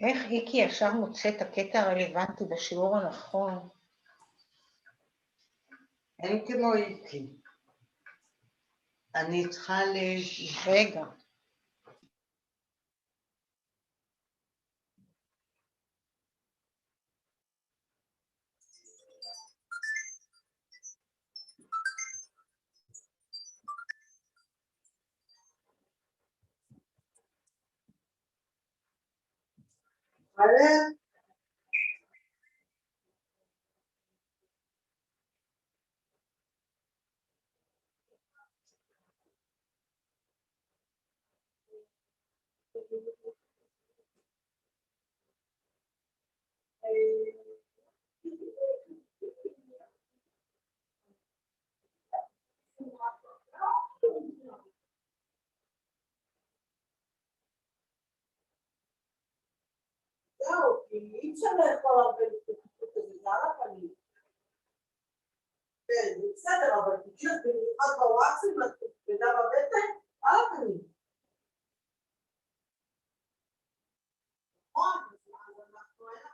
איך איקי ישר מוצא את הקטע הרלוונטי בשיעור הנכון? אין כמו איקי. אני צריכה רגע. זהו, כי אי אפשר לאכול הרבה לפתחות הזה, זה על הפנים. כן, זה בסדר, אבל תקשיב, במיוחד בוואטסים, וגם בבטן, על הפנים. נכון, אז אנחנו אין לך.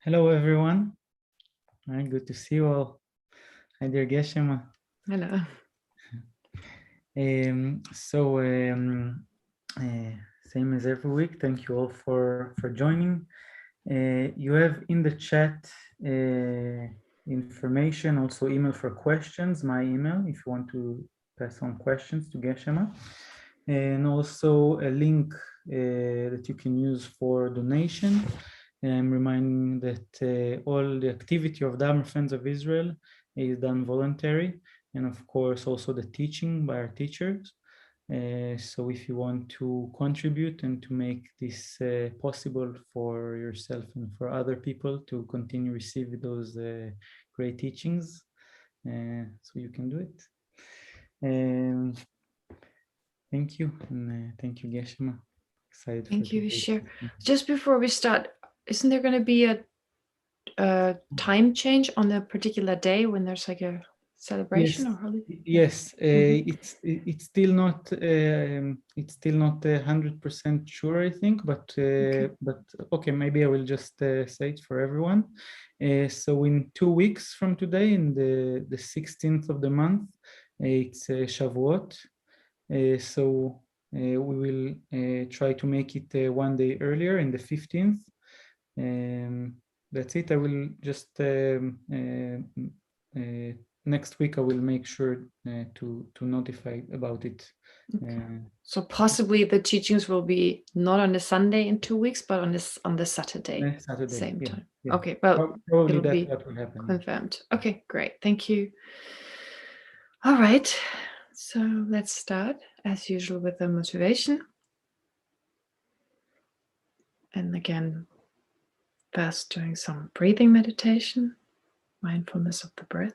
Hello, everyone. All right, good to see you all. Hi, dear Geshe. Hello. Same as every week, thank you all for joining. You have in the chat information, also email for questions, my email, if you want to pass on questions to Geshe, and also a link that you can use for donation. I'm reminding that all the activity of Dharma Friends of Israel is done voluntary, and of course also the teaching by our teachers. So if you want to contribute and to make this possible for yourself and for other people to continue receiving those great teachings, so you can do it. Thank you, and thank you, Geshe. Excited. Thank you, Geshe. Just before we start, isn't there going to be a time change on the particular day when there's like a celebration or holiday? Yes, it's still not 100% sure, I think, but okay, maybe I will just say it for everyone. So in 2 weeks from today, in the 16th of the month, it's Shavuot. So we will try to make it 1 day earlier, in the 15th. That's it. I will just next week I will make sure to notify about it. So possibly the teachings will be not on the Sunday in 2 weeks, but on the Saturday, same time. Yeah. Okay, well, probably it'll be that will happen. Confirmed. Okay, great. Thank you. All right, so let's start as usual with the motivation. And again, first doing some breathing meditation, mindfulness of the breath.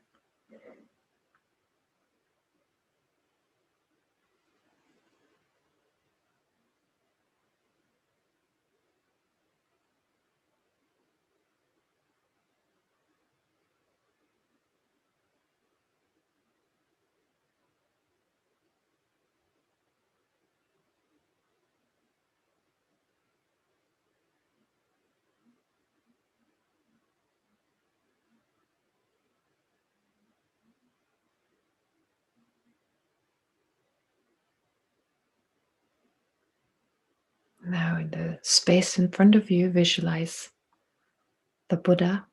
Now in the space in front of you, visualize the Buddha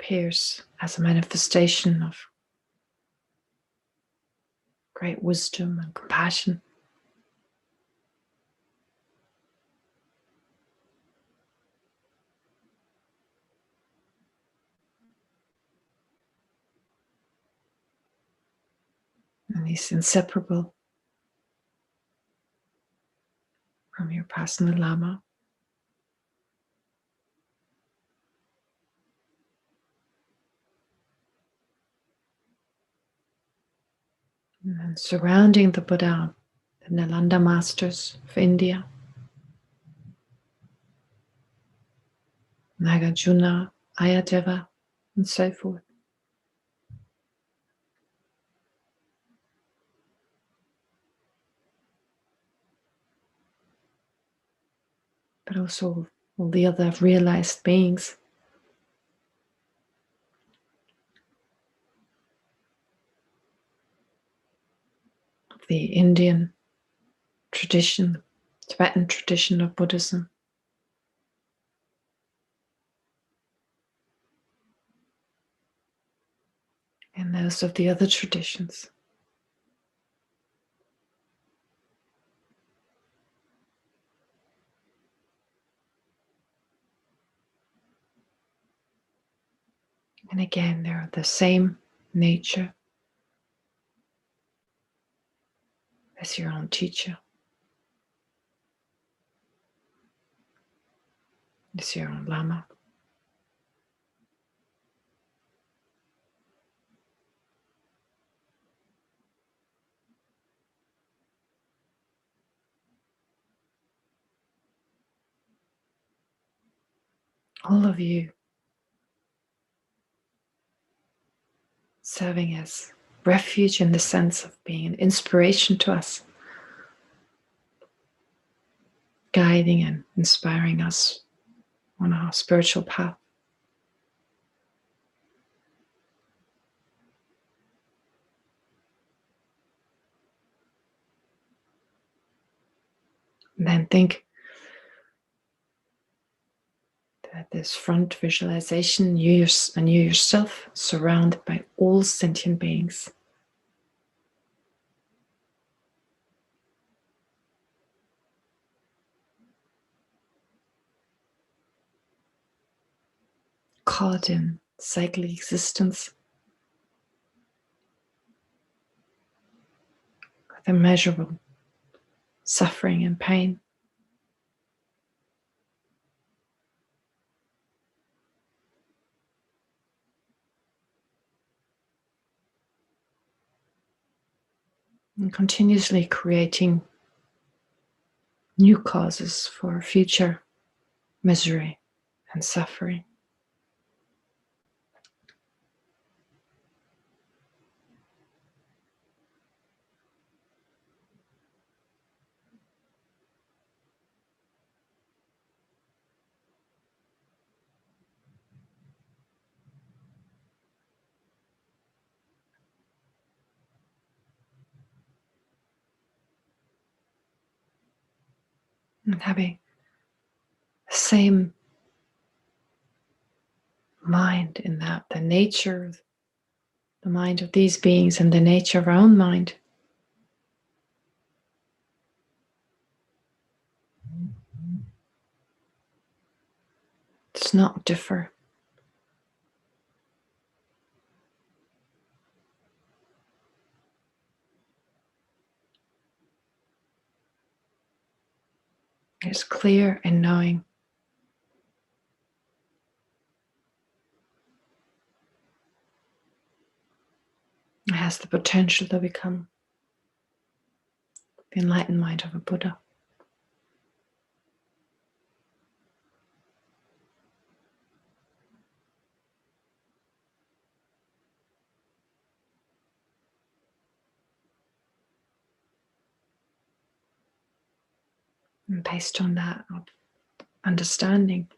appears as a manifestation of great wisdom and compassion. And he's inseparable from your personal Lama. And then surrounding the Buddha, the Nalanda masters of India, Nagarjuna, Ayadeva, and so forth. But also all the other realized beings. Of the Indian tradition, Tibetan tradition of Buddhism. And those of the other traditions. And again, they're the same nature as your own teacher, as your own Lama. All of you serving as refuge in the sense of being an inspiration to us, guiding and inspiring us on our spiritual path. And then think that this front visualization, you yourself surrounded by all sentient beings. Caught in cyclic existence with immeasurable suffering and pain. And continuously creating new causes for future misery and suffering. And having the same mind in that, the nature of the mind of these beings and the nature of our own mind. Does not differ. It's clear in knowing. It has the potential to become the enlightened mind of a Buddha. And based on that understanding,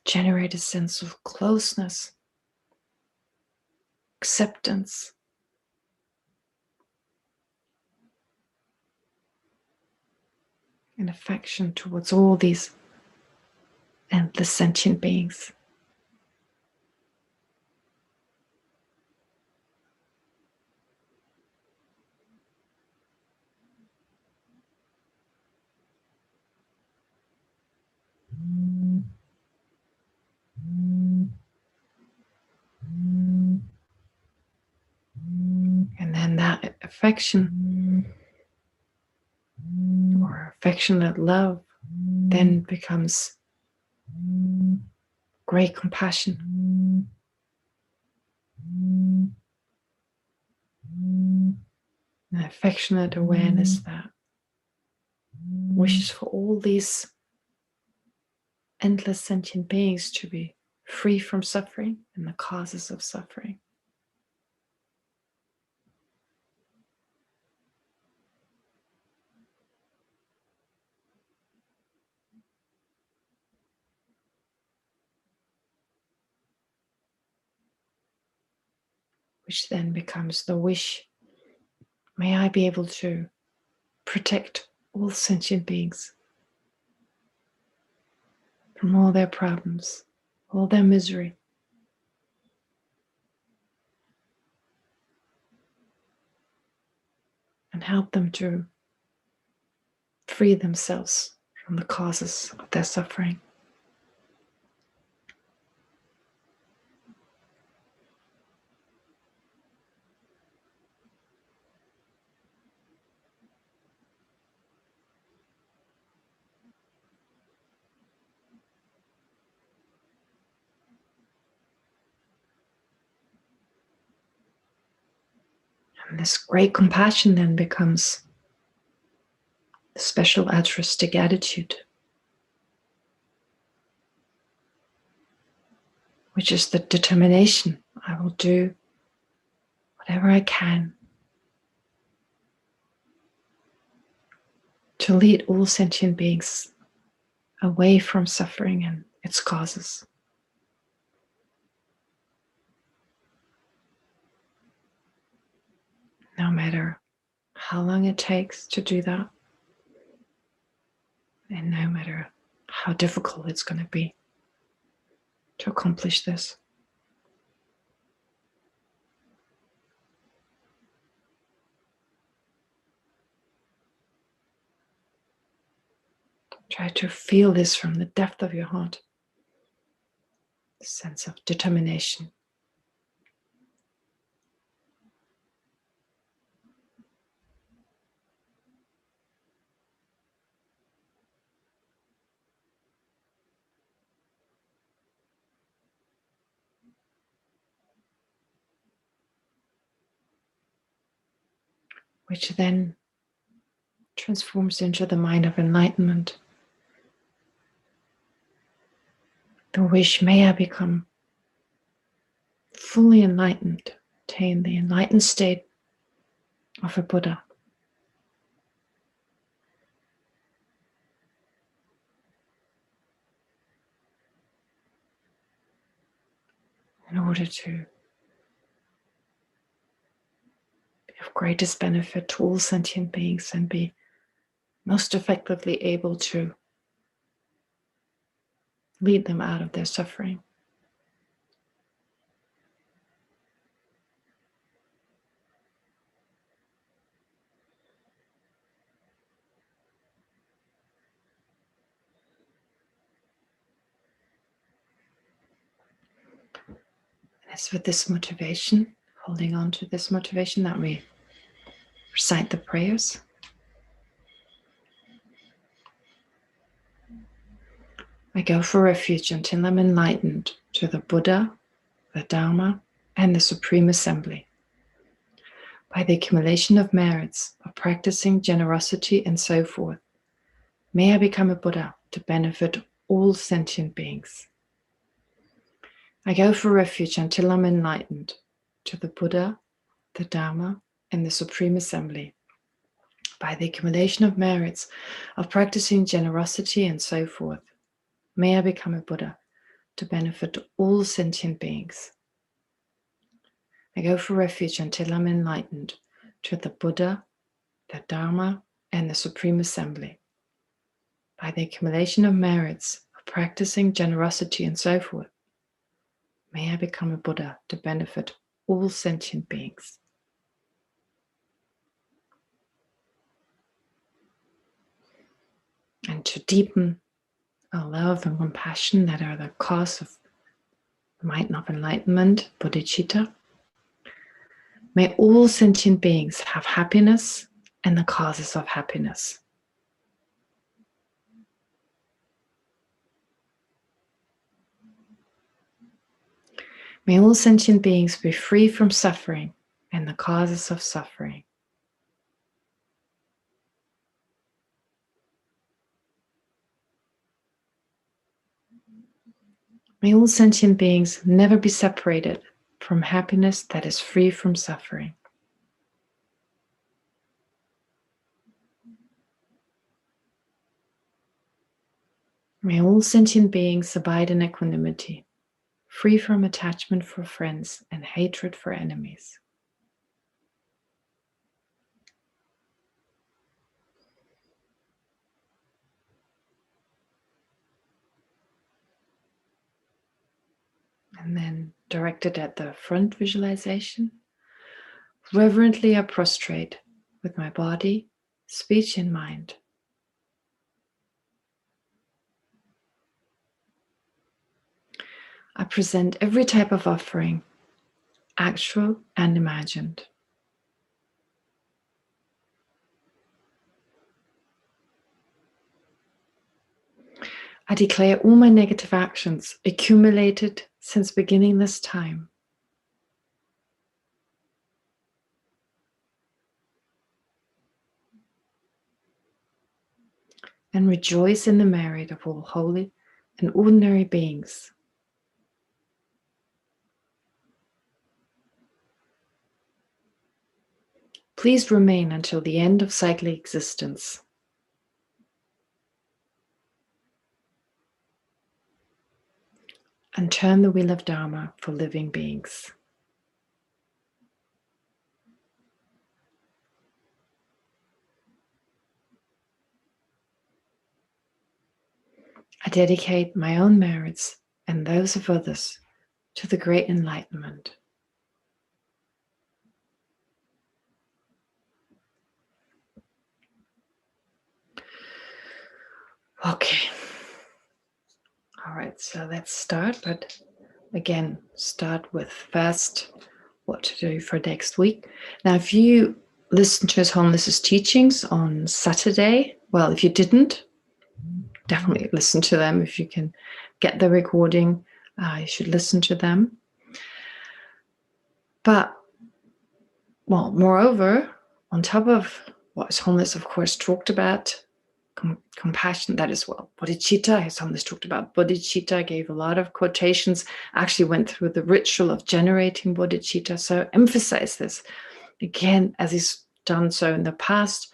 generate a sense of closeness, acceptance, and affection towards all these endless sentient beings. affection or affectionate love then becomes great compassion. An affectionate awareness that wishes for all these endless sentient beings to be free from suffering and the causes of suffering. Which then becomes the wish, may I be able to protect all sentient beings from all their problems, all their misery. And help them to free themselves from the causes of their suffering. And this great compassion then becomes the special altruistic attitude, which is the determination. I will do whatever I can to lead all sentient beings away from suffering and its causes. No matter how long it takes to do that, and no matter how difficult it's going to be to accomplish this. Try to feel this from the depth of your heart, the sense of determination. Which then transforms into the mind of enlightenment. The wish, may I become fully enlightened, attain the enlightened state of a Buddha. In order to be of greatest benefit to all sentient beings and be most effectively able to lead them out of their suffering. It's with this motivation, holding on to this motivation, that we recite the prayers. I go for refuge until I'm enlightened to the Buddha, the Dharma, and the Supreme Assembly. By the accumulation of merits of practicing generosity and so forth, may I become a Buddha to benefit all sentient beings. I go for refuge until I'm enlightened to the Buddha, the Dharma, and the Supreme Assembly. By the accumulation of merits of practicing generosity and so forth, may I become a Buddha to benefit all sentient beings. I go for refuge until I'm enlightened to the Buddha, the Dharma, and the Supreme Assembly. By the accumulation of merits of practicing generosity and so forth, may I become a Buddha to benefit all sentient beings. And to deepen our love and compassion that are the cause of the mind of enlightenment, bodhicitta, May all sentient beings have happiness and the causes of happiness. May all sentient beings be free from suffering and the causes of suffering. May all sentient beings never be separated from happiness that is free from suffering. May all sentient beings abide in equanimity, free from attachment for friends and hatred for enemies. And then directed at the front visualization, reverently I prostrate with my body, speech, and mind. I present every type of offering, actual and imagined. I declare all my negative actions accumulated since beginning this time. And rejoice in the merit of all holy and ordinary beings. Please remain until the end of cyclic existence. And turn the wheel of Dharma for living beings. I dedicate my own merits and those of others to the great enlightenment. Okay. All right, so let's start, but again, start with first what to do for next week. Now, if you listened to His Holiness's teachings on Saturday, well, if you didn't, definitely listen to them. If you can get the recording, you should listen to them. But, well, moreover, on top of what His Holiness, of course, talked about, compassion, that is, well, bodhicitta. His Holiness talked about bodhicitta, gave a lot of quotations, actually went through the ritual of generating bodhicitta. So emphasize this. Again, as he's done so in the past,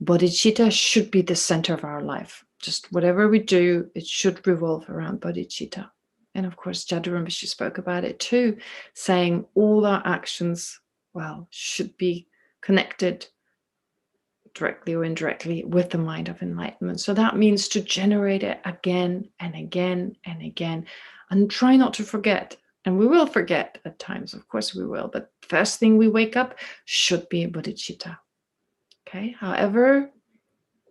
bodhicitta should be the center of our life. Just whatever we do, it should revolve around bodhicitta. And of course, Jadharam Rinpoche spoke about it too, saying all our actions, well, should be connected directly or indirectly with the mind of enlightenment. So that means to generate it again and again and again, and try not to forget. And we will forget at times, of course we will, but first thing we wake up should be bodhicitta. Okay, however,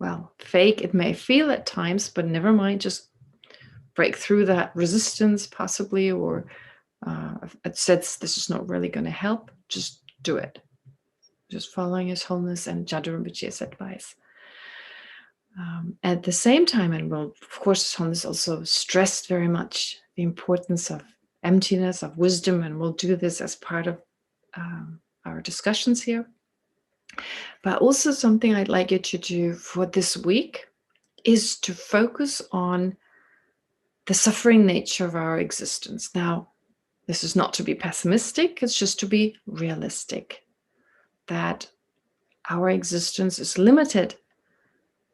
well, fake it may feel at times, but never mind, just break through that resistance possibly, or it says this is not really going to help, just do it. Just following His Holiness and Jadharam Rinpoche's advice. At the same time, and well, of course, His Holiness also stressed very much the importance of emptiness, of wisdom, and we'll do this as part of our discussions here. But also something I'd like you to do for this week is to focus on the suffering nature of our existence. Now, this is not to be pessimistic, it's just to be realistic. That our existence is limited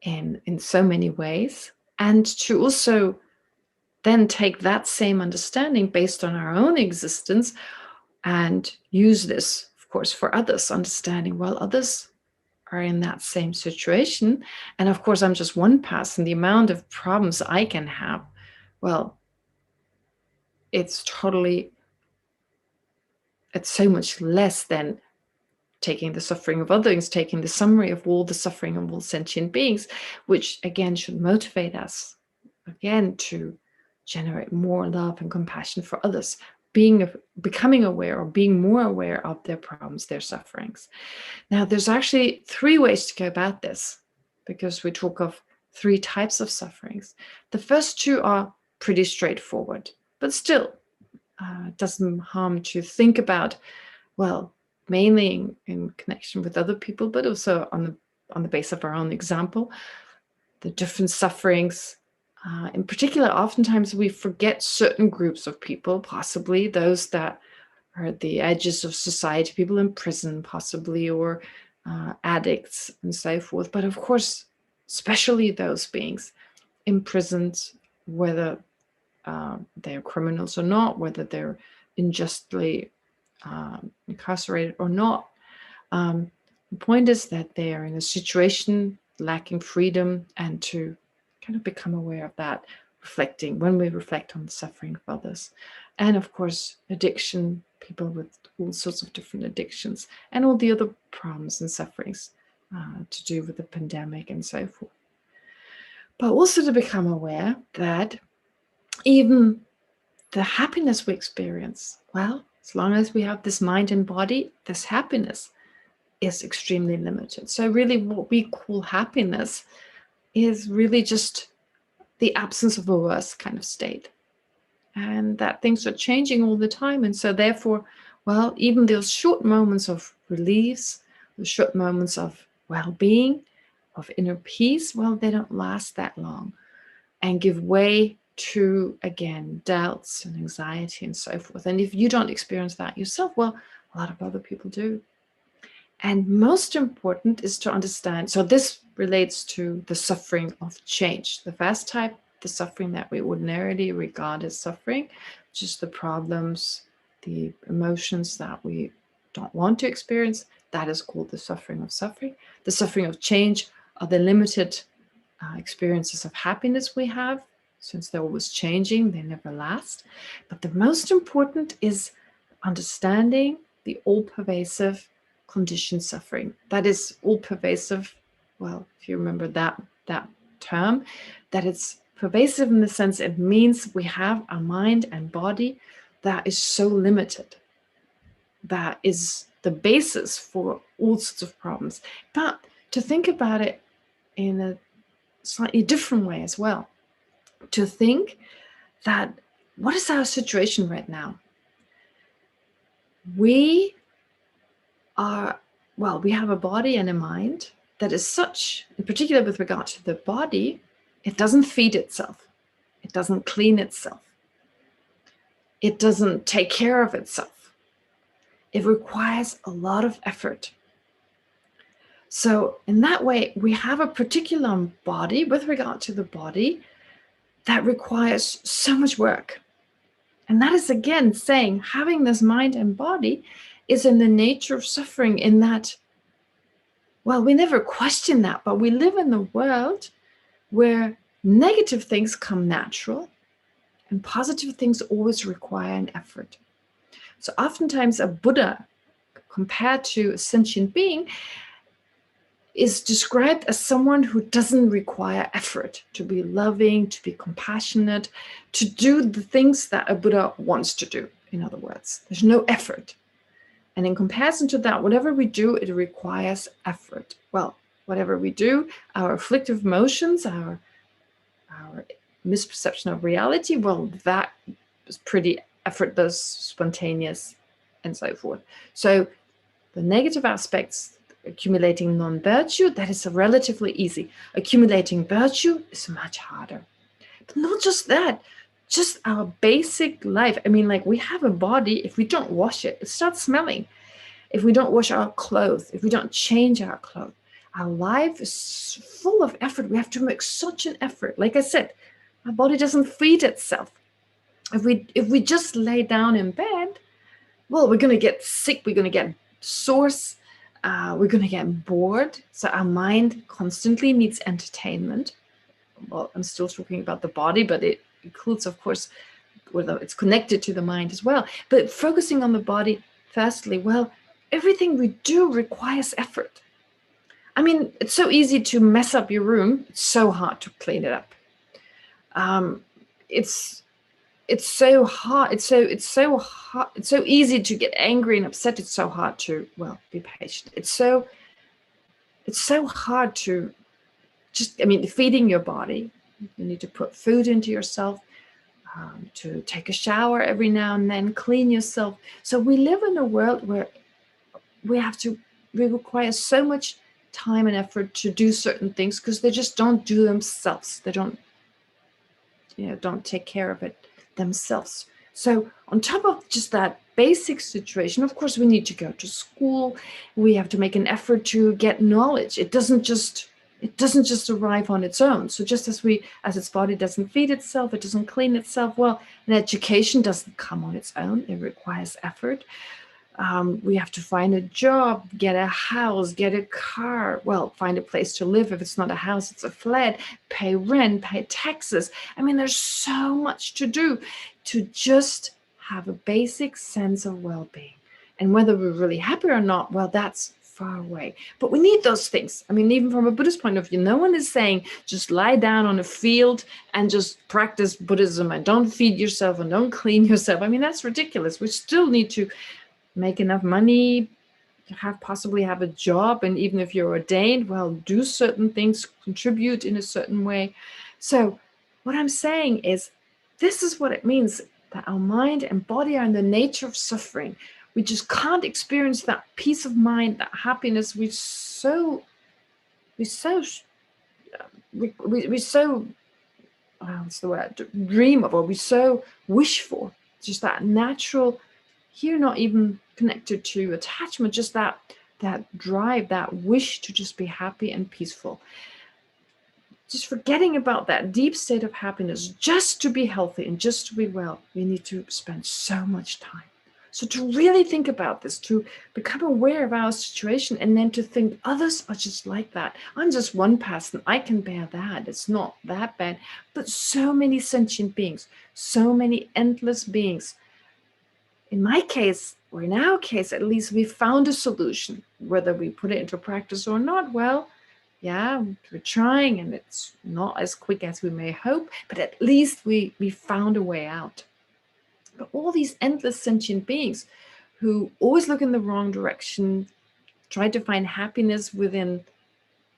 in so many ways, and to also then take that same understanding based on our own existence and use this, of course, for others, understanding, well, others are in that same situation. And of course, I'm just one person. The amount of problems I can have, well, it's so much less than taking the suffering of others, taking the summary of all the suffering of all sentient beings, which again should motivate us again to generate more love and compassion for others becoming aware or being more aware of their problems, their sufferings. Now, there's actually 3 ways to go about this, because we talk of 3 types of sufferings. The first 2 are pretty straightforward, but still, it doesn't harm to think about, well, mainly in connection with other people, but also on the base of our own example, the different sufferings. In particular, oftentimes we forget certain groups of people, possibly those that are at the edges of society, people in prison, possibly, or addicts and so forth. But of course, especially those beings imprisoned, whether they're criminals or not, whether they're unjustly incarcerated or not. The point is that they are in a situation lacking freedom, and to kind of become aware of that, reflecting when we reflect on the suffering of others. And of course, addiction, people with all sorts of different addictions, and all the other problems and sufferings to do with the pandemic and so forth. But also to become aware that even the happiness we experience, well, as long as we have this mind and body, this happiness is extremely limited. So really what we call happiness is really just the absence of a worse kind of state. And that things are changing all the time. And so therefore, well, even those short moments of release, the short moments of well-being, of inner peace, well, they don't last that long and give way to, again, doubts and anxiety and so forth. And if you don't experience that yourself, well, a lot of other people do. And most important is to understand, so this relates to the suffering of change. The first type, the suffering that we ordinarily regard as suffering, which is the problems, the emotions that we don't want to experience, that is called the suffering of suffering. The suffering of change are the limited experiences of happiness we have, since they're always changing, they never last. But the most important is understanding the all-pervasive conditioned suffering. That is all-pervasive, well, if you remember that term, that it's pervasive in the sense it means we have a mind and body that is so limited. That is the basis for all sorts of problems. But to think about it in a slightly different way as well, to think that what is our situation right now? We are, well, we have a body and a mind that is such, in particular with regard to the body, it doesn't feed itself. It doesn't clean itself. It doesn't take care of itself. It requires a lot of effort. So in that way, we have a particular body with regard to the body that requires so much work. And that is again saying having this mind and body is in the nature of suffering, in that, well, we never question that, but we live in the world where negative things come natural and positive things always require an effort. So oftentimes a Buddha, compared to a sentient being, is described as someone who doesn't require effort to be loving, to be compassionate, to do the things that a Buddha wants to do. In other words, there's no effort. And in comparison to that, whatever we do, it requires effort. Well, whatever we do, our afflictive emotions, our misperception of reality, well, that is pretty effortless, spontaneous, and so forth. So the negative aspects, accumulating non-virtue, that is relatively easy. Accumulating virtue is much harder. But not just that, just our basic life. I mean, like, we have a body, if we don't wash it, it starts smelling. If we don't wash our clothes, if we don't change our clothes, our life is full of effort. We have to make such an effort. Like I said, our body doesn't feed itself. If we just lay down in bed, well, we're going to get sick, we're going to get sore, we're going to get bored. So our mind constantly needs entertainment. Well, I'm still talking about the body, but it includes, of course, whether it's connected to the mind as well. But focusing on the body, firstly, well, everything we do requires effort. I mean, it's so easy to mess up your room. It's so hard to clean it up. It's it's so hard. It's so hard. It's so easy to get angry and upset. It's so hard to, well, be patient. It's so hard to just, I mean, feeding your body. You need to put food into yourself, to take a shower every now and then, clean yourself. So we live in a world where we require so much time and effort to do certain things because they just don't do themselves. They don't take care of it themselves. So on top of just that basic situation, of course, we need to go to school. We have to make an effort to get knowledge. It doesn't just arrive on its own. So just as its body doesn't feed itself, it doesn't clean itself, well, an education doesn't come on its own. It requires effort. We have to find a job, get a house, get a car, well, find a place to live. If it's not a house, it's a flat, pay rent, pay taxes. I mean, there's so much to do to just have a basic sense of well-being. And whether we're really happy or not, well, that's far away. But we need those things. I mean, even from a Buddhist point of view, no one is saying just lie down on a field and just practice Buddhism and don't feed yourself and don't clean yourself. I mean, that's ridiculous. We still need to make enough money, possibly have a job, and even if you're ordained, well, do certain things, contribute in a certain way. So what I'm saying is, this is what it means, that our mind and body are in the nature of suffering. We just can't experience that peace of mind, that happiness we so what's the word, dream of, or we so wish for. Just that natural, here not even connected to attachment, just that drive, that wish to just be happy and peaceful. Just forgetting about that deep state of happiness, just to be healthy and just to be well, we need to spend so much time. So to really think about this, to become aware of our situation, and then to think others are just like that. I'm just one person, I can bear that, it's not that bad. But so many sentient beings, so many endless beings. In my case, or in our case, at least, we found a solution. Whether we put it into practice or not, well, yeah, we're trying, and it's not as quick as we may hope, but at least we found a way out. But all these endless sentient beings who always look in the wrong direction, try to find happiness within,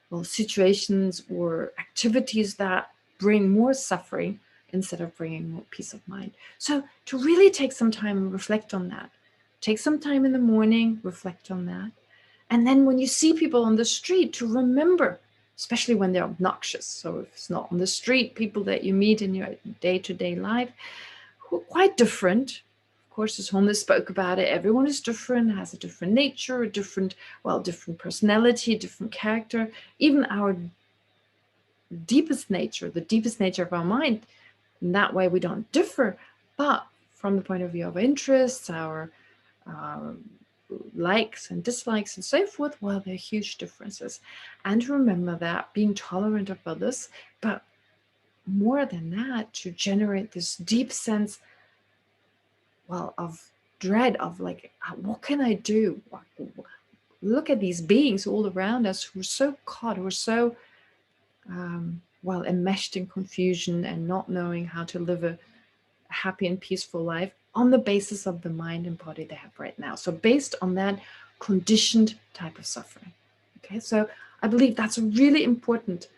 well, situations or activities that bring more suffering instead of bringing more peace of mind. So to really take some time and reflect on that. Take some time in the morning, reflect on that. And then when you see people on the street, to remember, especially when they're obnoxious. So if it's not on the street, people that you meet in your day-to-day life, who are quite different. Of course, as Holmes spoke about it, everyone is different, has a different nature, a different personality, different character. Even our deepest nature, the deepest nature of our mind, in that way we don't differ. But from the point of view of interests, our likes and dislikes and so forth, well, there are huge differences. And remember that, being tolerant of others, but more than that, to generate this deep sense, well, of dread, of like, what can I do? Look at these beings all around us who are so caught, who are so enmeshed in confusion and not knowing how to live a happy and peaceful life on the basis of the mind and body they have right now. So based on that conditioned type of suffering. Okay, so I believe that's really important,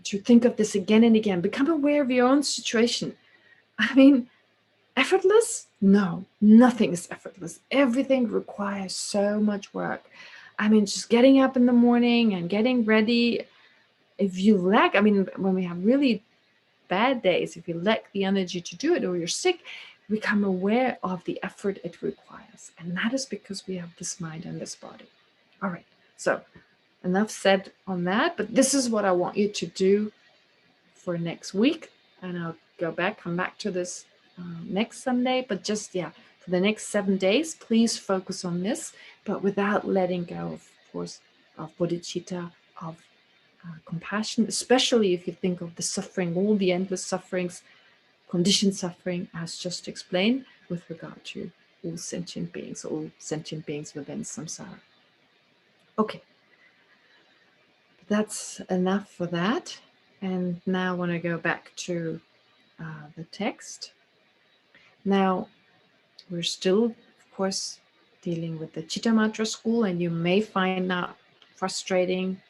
to think of this again and again. Become aware of your own situation. I mean, effortless? No, nothing is effortless. Everything requires so much work. I mean, just getting up in the morning and getting ready. If you lack, I mean, when we have really bad days, if you lack the energy to do it, or you're sick, become aware of the effort it requires. And that is because we have this mind and this body. All right, so enough said on that, but this is what I want you to do for next week. And I'll come back to this next Sunday, but just, for the next 7 days, please focus on this, but without letting go, of course, of bodhicitta, of compassion, especially if you think of the suffering, all the endless sufferings, conditioned suffering, as just explained, with regard to all sentient beings within samsara. Okay, that's enough for that. And now I want to go back to the text. Now, we're still, of course, dealing with the Chittamatra school, and you may find that frustrating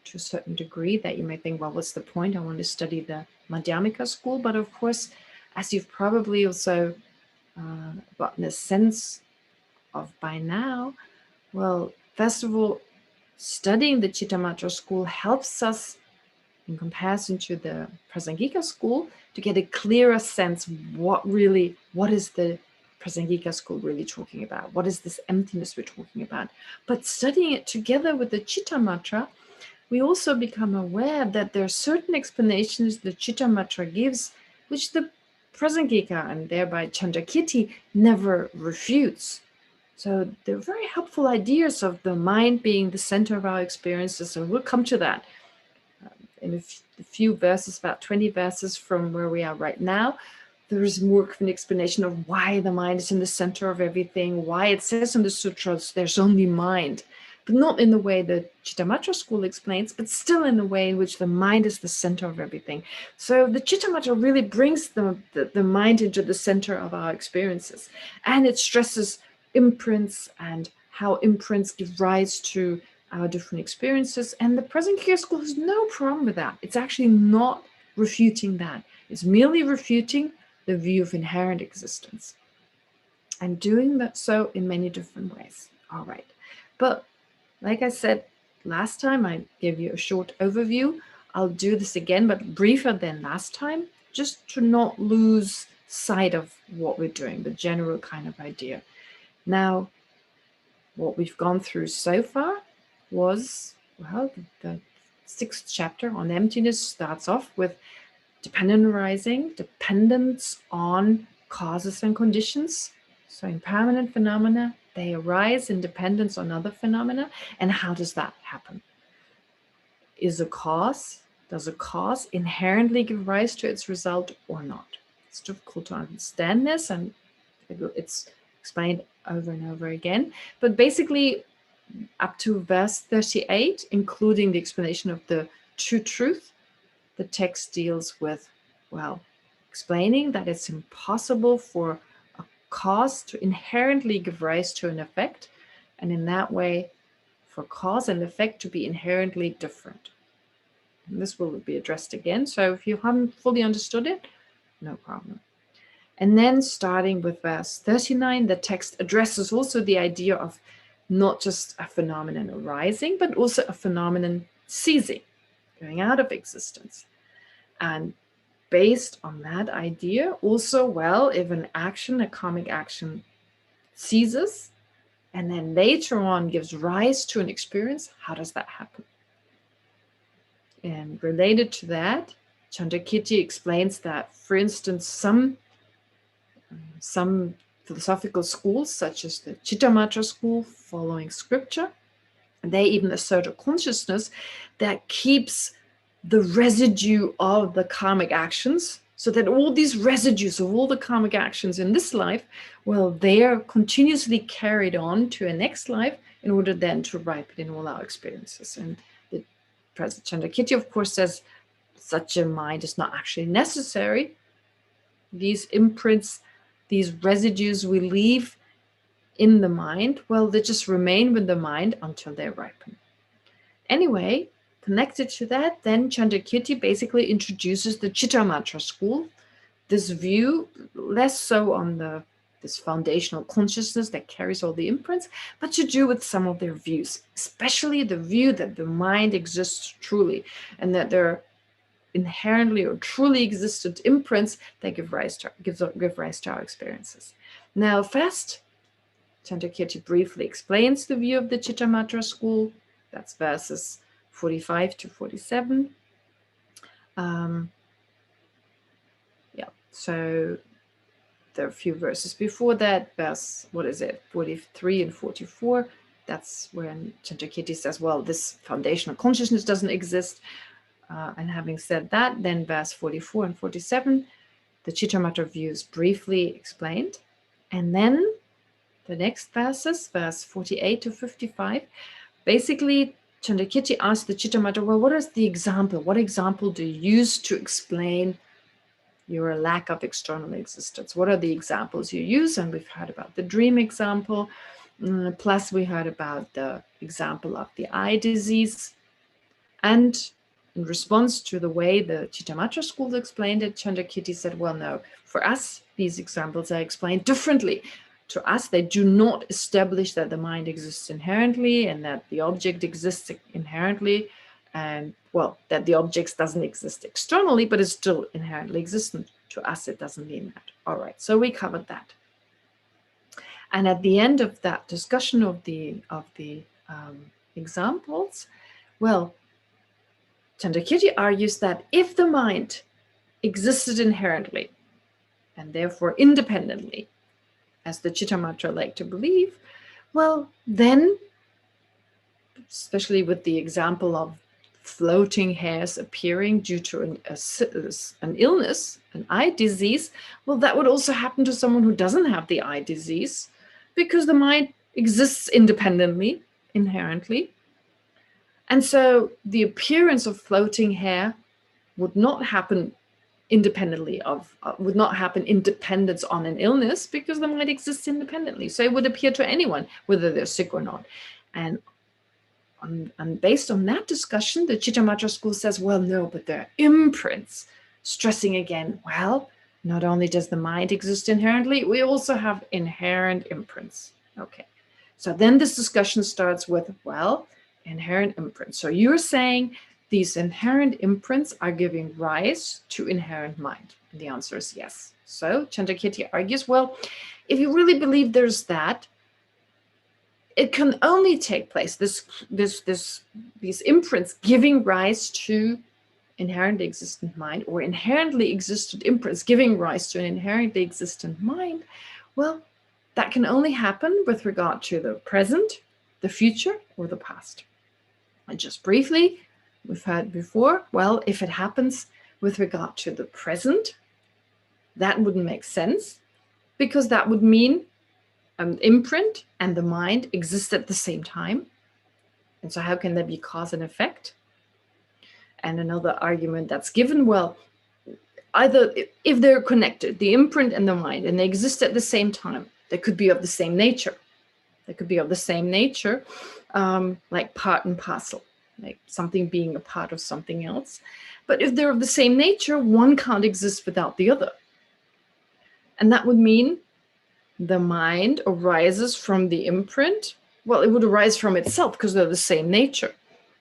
to a certain degree, that you may think, well, what's the point? I want to study the Madhyamika school. But of course, as you've probably also gotten a sense of by now, well, first of all, studying the Chittamatra school helps us, in comparison to the Prasangika school, to get a clearer sense what is the Prasangika school really talking about? What is this emptiness we're talking about? But studying it together with the Chittamatra, we also become aware that there are certain explanations the Chittamatra gives, which the Prasangika and thereby Chandrakirti never refutes. So they're very helpful ideas of the mind being the center of our experiences, and we'll come to that in a few verses, about 20 verses from where we are right now. There is more of an explanation of why the mind is in the center of everything, why it says in the sutras there's only mind, but not in the way the Chittamatra school explains, but still in the way in which the mind is the center of everything. So the Chittamatra really brings the mind into the center of our experiences, and it stresses imprints and how imprints give rise to our different experiences. And the Prasangika school has no problem with that. It's actually not refuting that. It's merely refuting the view of inherent existence, and doing that so in many different ways. All right. But like I said last time, I gave you a short overview. I'll do this again, but briefer than last time, just to not lose sight of what we're doing, the general kind of idea. Now, what we've gone through so far was, well, the 6th chapter on emptiness starts off with dependent arising, dependence on causes and conditions. So impermanent phenomena, they arise in dependence on other phenomena. And how does that happen? Does a cause inherently give rise to its result or not? It's difficult to understand this, and it's explained over and over again. But basically, up to verse 38, including the explanation of the true truth, the text deals with, well, explaining that it's impossible for a cause to inherently give rise to an effect, and in that way, for cause and effect to be inherently different. And this will be addressed again. So if you haven't fully understood it, no problem. And then starting with verse 39, the text addresses also the idea of not just a phenomenon arising, but also a phenomenon ceasing, going out of existence. And based on that idea, also, well, if an action, a karmic action, ceases, and then later on gives rise to an experience, how does that happen? And related to that, Chandrakirti explains that, for instance, some philosophical schools, such as the Chittamatra school, following scripture, they even assert a consciousness that keeps the residue of the karmic actions, so that all these residues of all the karmic actions in this life, well, they are continuously carried on to a next life in order then to ripen in all our experiences. And the President Chandrakirti, of course, says such a mind is not actually necessary. These imprints, these residues we leave in the mind, well, they just remain with the mind until they ripen. Anyway, connected to that, then Chandrakirti basically introduces the Chittamatra school, this view less so on this foundational consciousness that carries all the imprints, but to do with some of their views, especially the view that the mind exists truly, and that there are inherently or truly existent imprints that give rise to our experiences. Now, first, Chandrakirti briefly explains the view of the Chittamatra school. That's verses 45 to 47. So there are a few verses before that, verse, 43 and 44. That's when Chandrakirti says, well, this foundational consciousness doesn't exist. And having said that, then verse 44 and 47, the Chittamatra view is briefly explained. And then the next verses, verse 48 to 55, basically Chandrakirti asks the Chittamatra, well, what is the example? What example do you use to explain your lack of external existence. What are the examples you use? And we've heard about the dream example. Plus we heard about the example of the eye disease. And in response to the way the Chittamatra school explained it, Chandrakirti said, well, no, for us, these examples are explained differently. To us, they do not establish that the mind exists inherently and that the object exists inherently, and, well, that the object doesn't exist externally, but is still inherently existent. To us, it doesn't mean that. All right, so we covered that. And at the end of that discussion of the examples, well, Chandrakirti argues that if the mind existed inherently and therefore independently, as the Chittamatra like to believe, well, then, especially with the example of floating hairs appearing due to an illness, an eye disease, well, that would also happen to someone who doesn't have the eye disease, because the mind exists independently, inherently. And so the appearance of floating hair would not happen independently would not happen independence on an illness, because the mind exists independently. So it would appear to anyone, whether they're sick or not. And based on that discussion, the Chittamatra school says, well, no, but there are imprints, stressing again, well, not only does the mind exist inherently, we also have inherent imprints. Okay, so then this discussion starts with, well, inherent imprints. So you're saying these inherent imprints are giving rise to inherent mind? And the answer is yes. So Chandrakirti argues, well, if you really believe there's that, it can only take place, these imprints giving rise to inherently existent mind, or inherently existent imprints giving rise to an inherently existent mind, well, that can only happen with regard to the present, the future, or the past. And just briefly, we've heard before, well, if it happens with regard to the present, that wouldn't make sense, because that would mean an imprint and the mind exist at the same time. And so how can there be cause and effect? And another argument that's given, well, either if they're connected, the imprint and the mind, and they exist at the same time, they could be of the same nature. They could be of the same nature, like part and parcel, like something being a part of something else. But if they're of the same nature, one can't exist without the other. And that would mean the mind arises from the imprint. Well, it would arise from itself because they're the same nature.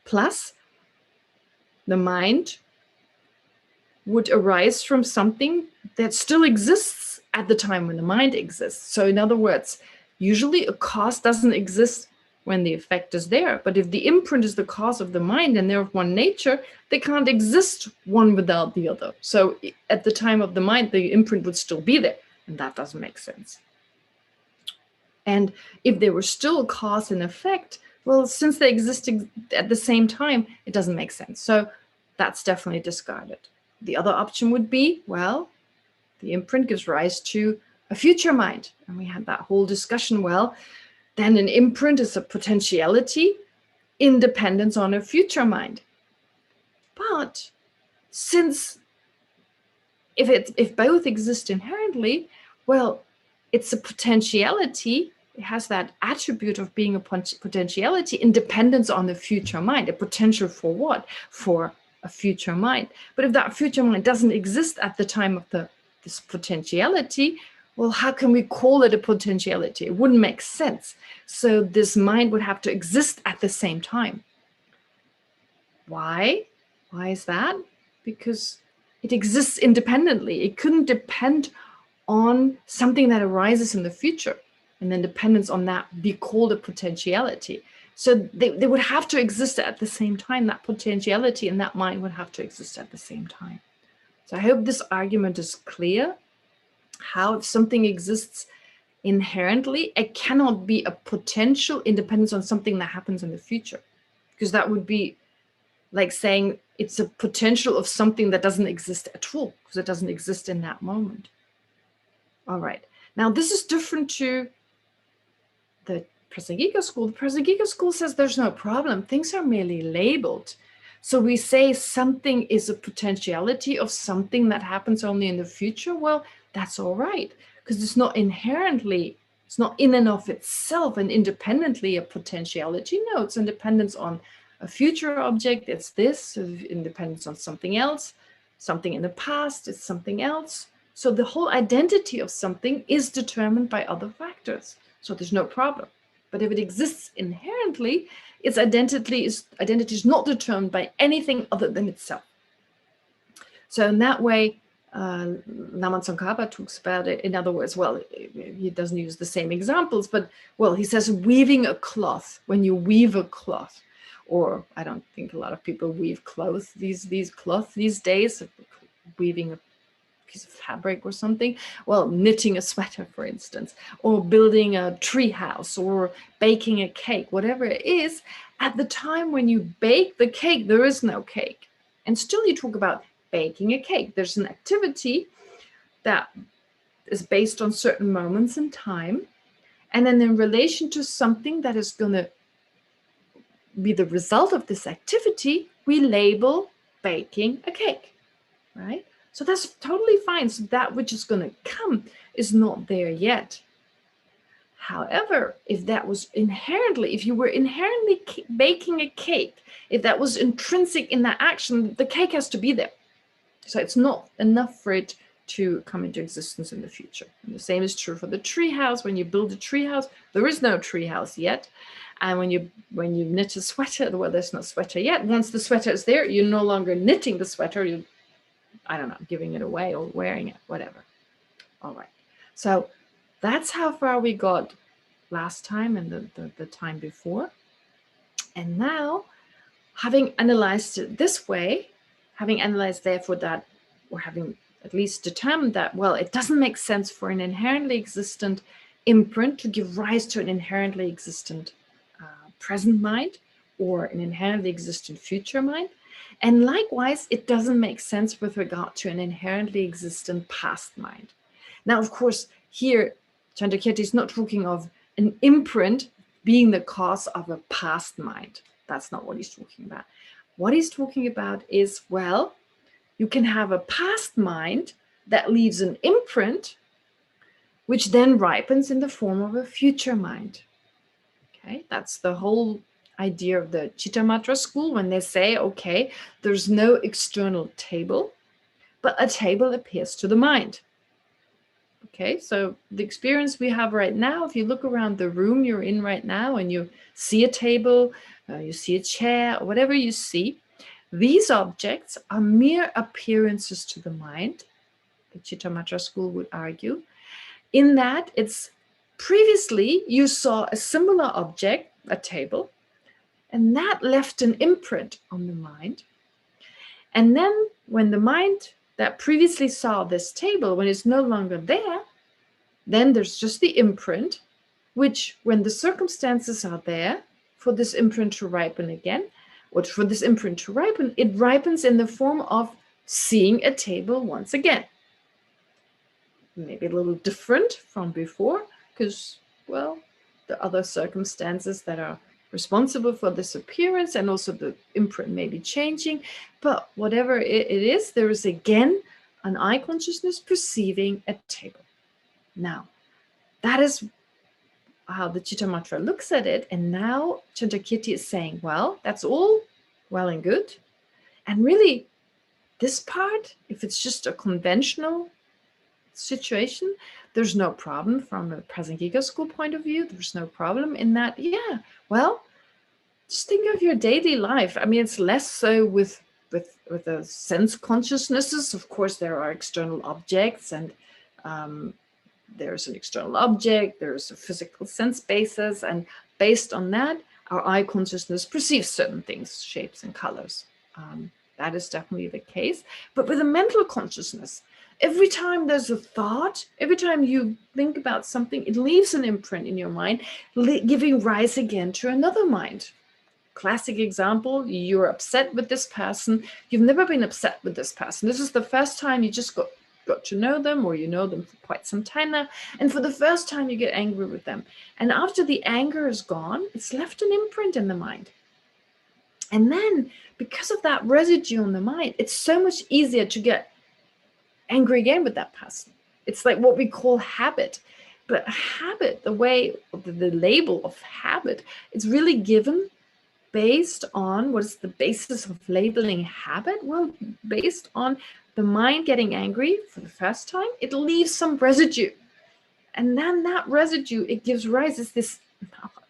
Plus, the mind would arise from something that still exists at the time when the mind exists. So in other words, usually a cause doesn't exist when the effect is there. But if the imprint is the cause of the mind and they're of one nature, they can't exist one without the other. So at the time of the mind, the imprint would still be there. And that doesn't make sense. And if they were still a cause and effect, well, since they existed at the same time, it doesn't make sense. So that's definitely discarded. The other option would be, well, the imprint gives rise to a future mind. And we had that whole discussion, well, then an imprint is a potentiality independent on a future mind. But since if both exist inherently, well, it's a potentiality. It has that attribute of being a potentiality in dependence on the future mind. A potential for what? For a future mind. But if that future mind doesn't exist at the time of this potentiality, well, how can we call it a potentiality? It wouldn't make sense. So this mind would have to exist at the same time. Why? Why is that? Because it exists independently. It couldn't depend on something that arises in the future, and then dependence on that be called a potentiality. So they would have to exist at the same time. That potentiality and that mind would have to exist at the same time. So I hope this argument is clear. How if something exists inherently, it cannot be a potential independence on something that happens in the future, because that would be like saying it's a potential of something that doesn't exist at all, because it doesn't exist in that moment. All right. Now, this is different to the Prasangika school. The Prasangika school says there's no problem. Things are merely labeled. So we say something is a potentiality of something that happens only in the future. Well, that's all right, because it's not inherently, it's not in and of itself and independently a potentiality. No, it's independence on a future object. It's this, independence on something else, something in the past, it's something else. So the whole identity of something is determined by other factors. So there's no problem. But if it exists inherently, its identity is not determined by anything other than itself. So in that way, Naman Tsongkhapa talks about it. In other words, well, he doesn't use the same examples, but well, he says weaving a cloth. When you weave a cloth, or I don't think a lot of people weave clothes these cloth these days, weaving a piece of fabric or something. Well, knitting a sweater, for instance, or building a tree house, or baking a cake, whatever it is. At the time when you bake the cake, there is no cake. And still you talk about baking a cake. There's an activity that is based on certain moments in time. And then in relation to something that is going to be the result of this activity, we label baking a cake, right? So that's totally fine. So that which is going to come is not there yet. However, if that was inherently, if you were inherently baking a cake, if that was intrinsic in that action, the cake has to be there. So it's not enough for it to come into existence in the future. And the same is true for the tree house. When you build a tree house, there is no tree house yet. And when you knit a sweater, well, there's no sweater yet. Once the sweater is there, you're no longer knitting the sweater. You're, I don't know, giving it away or wearing it, whatever. All right. So that's how far we got last time and the time before. And now, having analyzed it this way, having analyzed therefore that, or having at least determined that, well, it doesn't make sense for an inherently existent imprint to give rise to an inherently existent present mind or an inherently existent future mind. And likewise, it doesn't make sense with regard to an inherently existent past mind. Now, of course, here, Chandrakirti is not talking of an imprint being the cause of a past mind. That's not what he's talking about. What he's talking about is, well, you can have a past mind that leaves an imprint, which then ripens in the form of a future mind. Okay, that's the whole idea of the Chittamatra school when they say, okay, there's no external table, but a table appears to the mind. Okay, so the experience we have right now, if you look around the room you're in right now and you see a table, you see a chair, or whatever you see, these objects are mere appearances to the mind, the Chittamatra school would argue, in that it's previously you saw a similar object, a table, and that left an imprint on the mind. And then when the mind that previously saw this table, when it's no longer there, then there's just the imprint, which when the circumstances are there for this imprint to ripen again, or for this imprint to ripen, it ripens in the form of seeing a table once again. Maybe a little different from before, because, well, the other circumstances that are responsible for this appearance and also the imprint may be changing, but whatever it is, there is again an eye consciousness perceiving a table. Now, that is how the Chittamatra looks at it, and now Chandrakirti is saying, well, that's all well and good, and really this part, if it's just a conventional situation, there's no problem from a Prasangika school point of view. There's no problem in that. Yeah, well, just think of your daily life. I mean, it's less so with the sense consciousnesses. Of course, there are external objects, and there's an external object, there's a physical sense basis, and based on that, our eye consciousness perceives certain things, shapes and colors. That is definitely the case. But with a mental consciousness, every time there's a thought, every time you think about something, it leaves an imprint in your mind, giving rise again to another mind. Classic example, you're upset with this person. You've never been upset with this person. This is the first time you just got to know them, or you know them for quite some time now. And for the first time, you get angry with them. And after the anger is gone, it's left an imprint in the mind. And then because of that residue on the mind, it's so much easier to get angry again with that person. It's like what we call habit. But habit, the way, the label of habit, it's really given based on, what is the basis of labeling habit? Well, based on the mind getting angry for the first time, it leaves some residue. And then that residue, it gives rise to this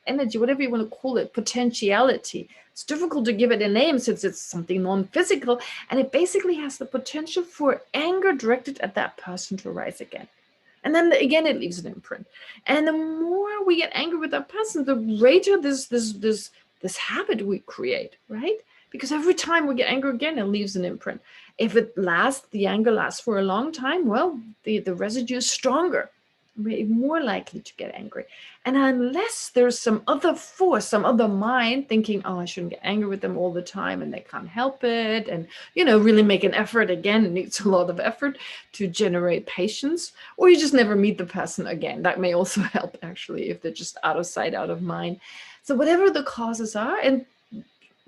energy, whatever you want to call it, potentiality. It's difficult to give it a name since it's something non-physical, and it basically has the potential for anger directed at that person to arise again. And then again, it leaves an imprint. And the more we get angry with that person, the greater this habit we create, right? Because every time we get angry again, it leaves an imprint. If it lasts, the anger lasts for a long time, well, the residue is stronger. We're more likely to get angry. And unless there's some other force, some other mind thinking, oh, I shouldn't get angry with them all the time and they can't help it, and, you know, really make an effort again, it needs a lot of effort to generate patience, or you just never meet the person again. That may also help, actually, if they're just out of sight, out of mind. So whatever the causes are, and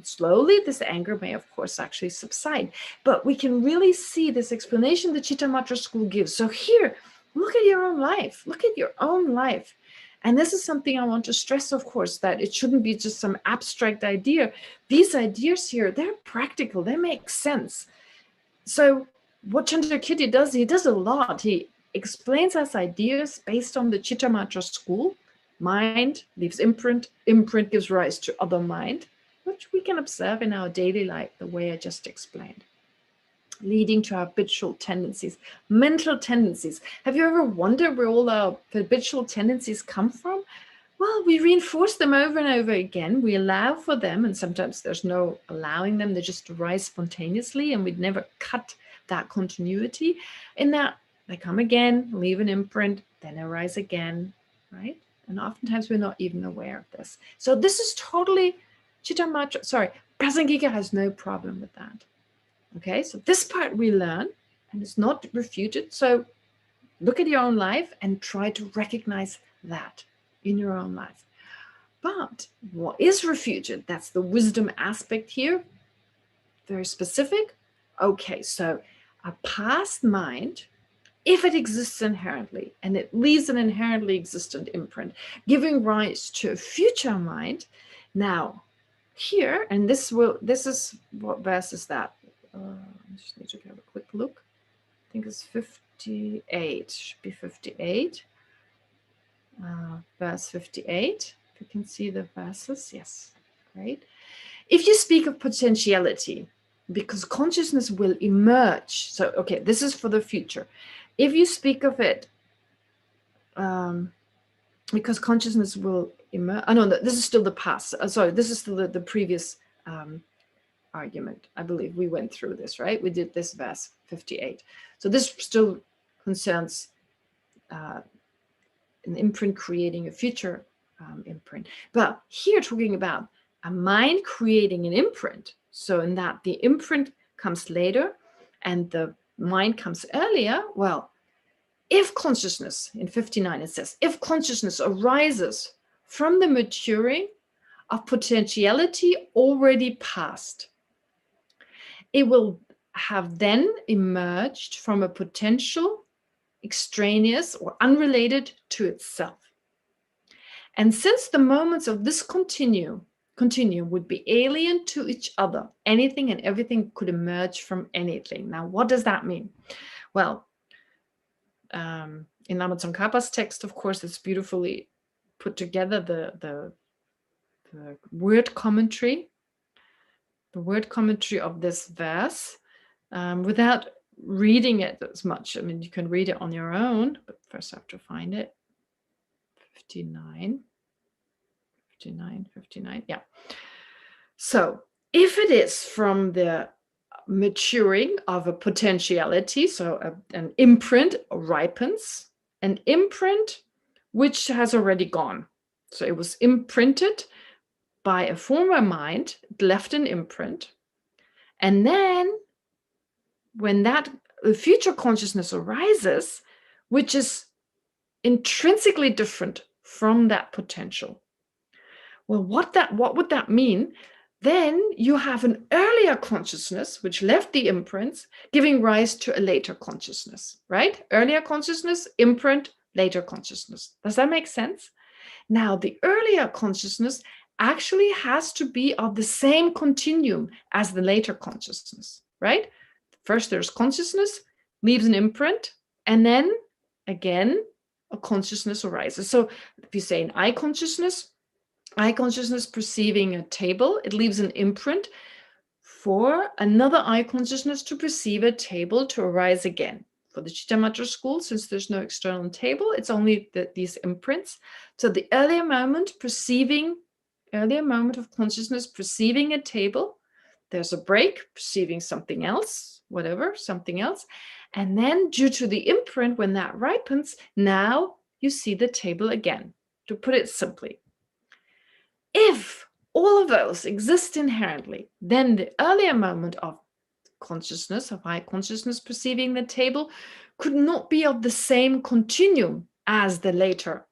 slowly this anger may, of course, actually subside. But we can really see this explanation the Chitta Matra school gives. So here, look at your own life. Look at your own life. And this is something I want to stress, of course, that it shouldn't be just some abstract idea. These ideas here, they're practical. They make sense. So what Chandrakirti does, he does a lot. He explains us ideas based on the Chitta Matra school. Mind leaves imprint. Imprint gives rise to other mind, which we can observe in our daily life, the way I just explained, leading to our habitual tendencies, mental tendencies. Have you ever wondered where all our habitual tendencies come from? Well, we reinforce them over and over again. We allow for them, and sometimes there's no allowing them. They just arise spontaneously, and we'd never cut that continuity. In that, they come again, leave an imprint, then arise again, right? And oftentimes we're not even aware of this. So this is totally Chitta Matra. Sorry, Prasangika has no problem with that. Okay, so this part we learn, and it's not refuted. So look at your own life and try to recognize that in your own life. But what is refuted? That's the wisdom aspect here. Very specific. Okay, so a past mind, if it exists inherently, and it leaves an inherently existent imprint, giving rise to a future mind. Now, here, and this is what verse is that? I just need to have a quick look. I think it's 58, should be 58. Verse 58, if you can see the verses, yes, great. If you speak of potentiality, because consciousness will emerge, so, okay, this is for the future. If you speak of it, because consciousness will emerge, no, this is still the past, sorry, this is still the previous argument. I believe we went through this, right? We did this verse 58. So this still concerns an imprint creating a future imprint. But here talking about a mind creating an imprint. So in that the imprint comes later and the mind comes earlier. Well, if consciousness, in 59 it says, if consciousness arises from the maturing of potentiality already past, it will have then emerged from a potential extraneous or unrelated to itself. And since the moments of this continuum would be alien to each other, anything and everything could emerge from anything. Now, what does that mean? Well, in Lama Tsongkhapa's text, of course, it's beautifully put together, the word commentary, of this verse, without reading it as much. I mean, you can read it on your own, but first I have to find it. 59, yeah. So if it is from the maturing of a potentiality, so an imprint ripens, an imprint which has already gone. So it was imprinted by a former mind, it left an imprint. And then when that future consciousness arises, which is intrinsically different from that potential. Well, what would that mean? Then you have an earlier consciousness, which left the imprints, giving rise to a later consciousness, right? Earlier consciousness, imprint, later consciousness. Does that make sense? Now, the earlier consciousness actually has to be of the same continuum as the later consciousness, right? First, there's consciousness, leaves an imprint, and then again, a consciousness arises. So if you say an eye consciousness perceiving a table, it leaves an imprint for another eye consciousness to perceive a table to arise again. For the Chittamatra school, since there's no external table, it's only these imprints. So the earlier moment of consciousness perceiving a table, there's a break, perceiving something else, something else. And then due to the imprint, when that ripens, now you see the table again, to put it simply. If all of those exist inherently, then the earlier moment of consciousness, of high consciousness perceiving the table, could not be of the same continuum as the later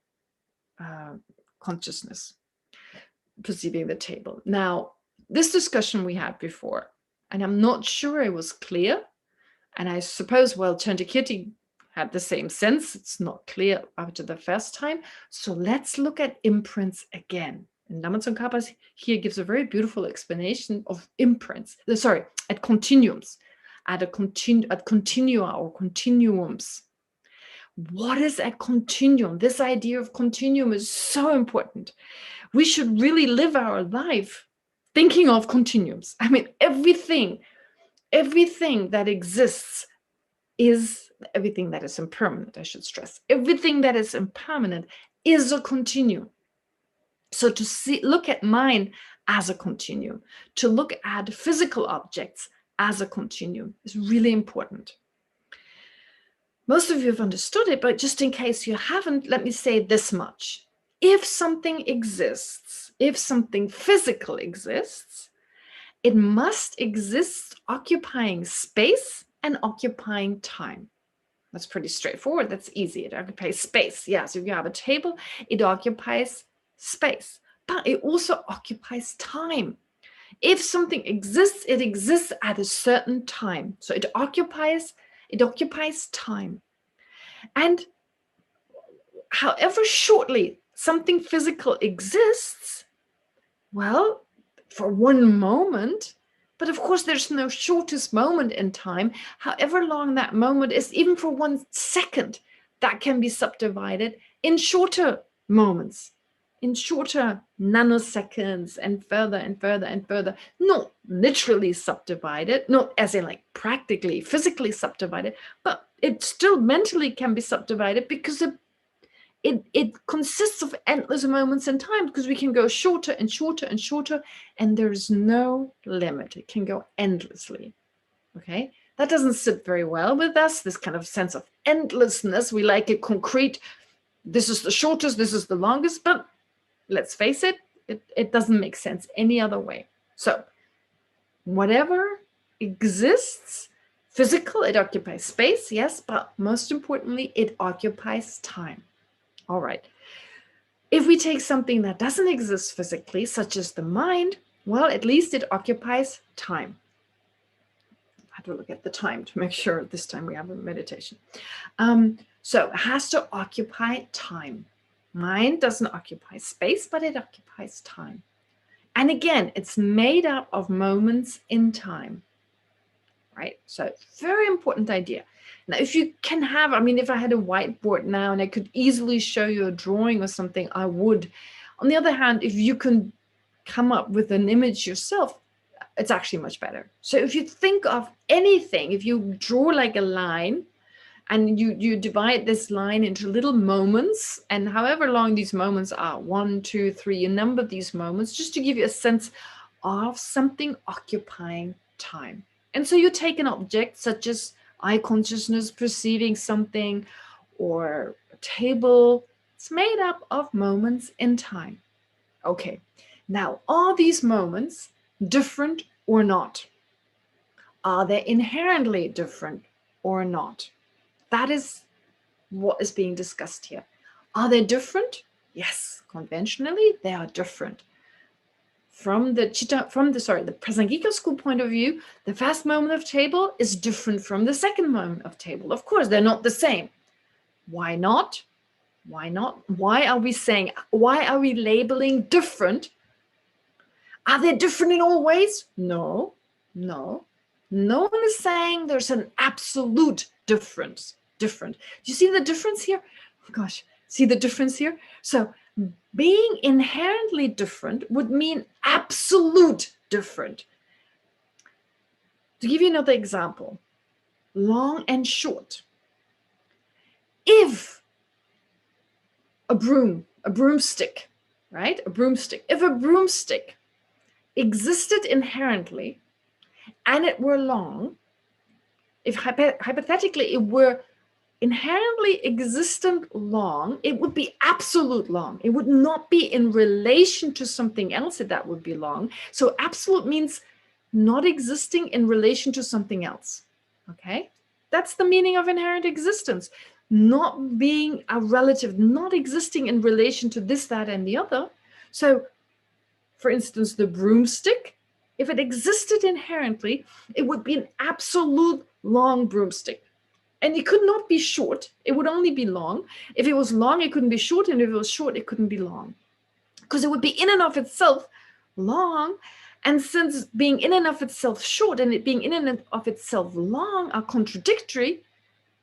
consciousness perceiving the table. Now, this discussion we had before, and I'm not sure it was clear, and I suppose, well, Chandrakirti had the same sense. It's not clear after the first time. So let's look at imprints again. And Dhamma Tsongkhapa here gives a very beautiful explanation of imprints. At continuums, at continua or continuums. What is a continuum? This idea of continuum is so important. We should really live our life thinking of continuums. I mean, everything that exists is everything that is impermanent, I should stress. Everything that is impermanent is a continuum. So to look at mind as a continuum, to look at physical objects as a continuum is really important. Most of you have understood it, but just in case you haven't, let me say this much. If something exists, if something physical exists, it must exist occupying space and occupying time. That's pretty straightforward. That's easy. It occupies space. Yeah, so if you have a table, it occupies space, but it also occupies time. If something exists, it exists at a certain time. So it occupies time. And however shortly something physical exists, well, for one moment, but of course there's no shortest moment in time. However long that moment is, even for 1 second, that can be subdivided in shorter moments, in shorter nanoseconds, and further and further and further. Not literally subdivided, not as in like practically, physically subdivided, but it still mentally can be subdivided because it consists of endless moments in time, because we can go shorter and shorter and shorter, and there's no limit. It can go endlessly. Okay, that doesn't sit very well with us, this kind of sense of endlessness. We like it concrete. This is the shortest, this is the longest, but let's face it, it doesn't make sense any other way. So whatever exists, physical, it occupies space, yes, but most importantly, it occupies time. All right. If we take something that doesn't exist physically, such as the mind, well, at least it occupies time. I have to look at the time to make sure this time we have a meditation. So it has to occupy time. Mind doesn't occupy space, but it occupies time. And again, it's made up of moments in time, right? So very important idea. Now, if you can have, I mean, if I had a whiteboard now and I could easily show you a drawing or something, I would. On the other hand, if you can come up with an image yourself, it's actually much better. So if you think of anything, if you draw like a line and you divide this line into little moments, and however long these moments are, 1, 2, 3, you number these moments just to give you a sense of something occupying time. And so you take an object such as eye consciousness perceiving something, or a table. It's made up of moments in time. Okay, now are these moments different or not? Are they inherently different or not? That is what is being discussed here. Are they different? Yes, conventionally they are different. from the Prasangika school point of view, the first moment of table is different from the second moment of table. Of course, they're not the same. Why not? Why not? Why are we labeling different? Are they different in all ways? No. No one is saying there's an absolute difference. Different. Do you see the difference here? Oh gosh, see the difference here? So being inherently different would mean absolute different. To give you another example, long and short. If a broomstick, right? A broomstick. If a broomstick existed inherently and it were long, if hypothetically it were inherently existent long, it would be absolute long. It would not be in relation to something else that would be long. So absolute means not existing in relation to something else. Okay? That's the meaning of inherent existence. Not being a relative, not existing in relation to this, that, and the other. So, for instance, the broomstick, if it existed inherently, it would be an absolute long broomstick. And it could not be short. It would only be long. If it was long, it couldn't be short. And if it was short, it couldn't be long. Because it would be in and of itself long. And since being in and of itself short and it being in and of itself long are contradictory,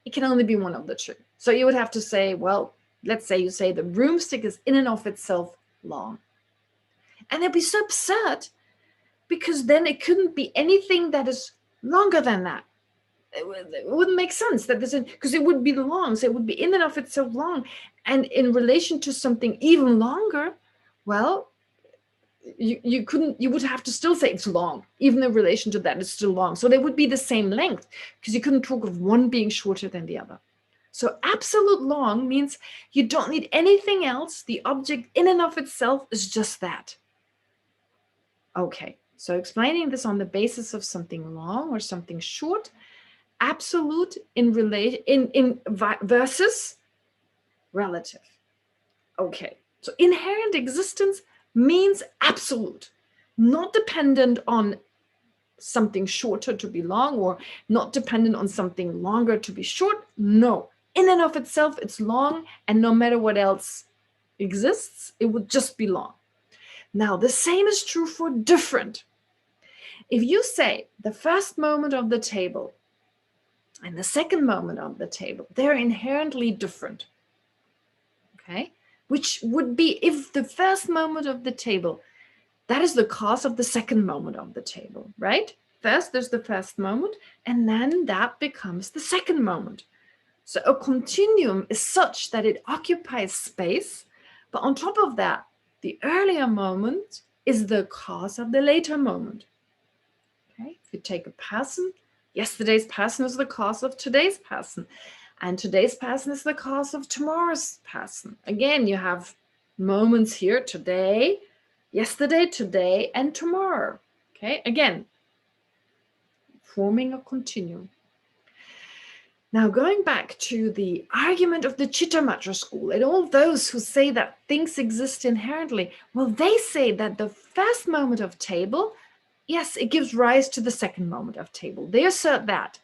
it can only be one of the two. So you would have to say, well, let's say you say the broomstick is in and of itself long. And it'd be so absurd because then it couldn't be anything that is longer than that. It wouldn't make sense that this, because it would be long, so it would be in and of itself long. And in relation to something even longer, well, you would have to still say it's long, even in relation to that, it's still long. So they would be the same length because you couldn't talk of one being shorter than the other. So absolute long means you don't need anything else. The object in and of itself is just that. Okay, so explaining this on the basis of something long or something short, absolute versus relative. Okay, so inherent existence means absolute, not dependent on something shorter to be long or not dependent on something longer to be short. No, in and of itself, it's long, and no matter what else exists, it would just be long. Now, the same is true for different. If you say the first moment of the table and the second moment of the table, they're inherently different. Okay? Which would be if the first moment of the table, that is the cause of the second moment of the table, right? First, there's the first moment, and then that becomes the second moment. So a continuum is such that it occupies space, but on top of that, the earlier moment is the cause of the later moment. Okay? If you take a person, yesterday's person is the cause of today's person. And today's person is the cause of tomorrow's person. Again, you have moments here, today, yesterday, today, and tomorrow. Okay, again, forming a continuum. Now, going back to the argument of the Chittamatra school and all those who say that things exist inherently, well, they say that the first moment of table, yes, it gives rise to the second moment of table. They assert that.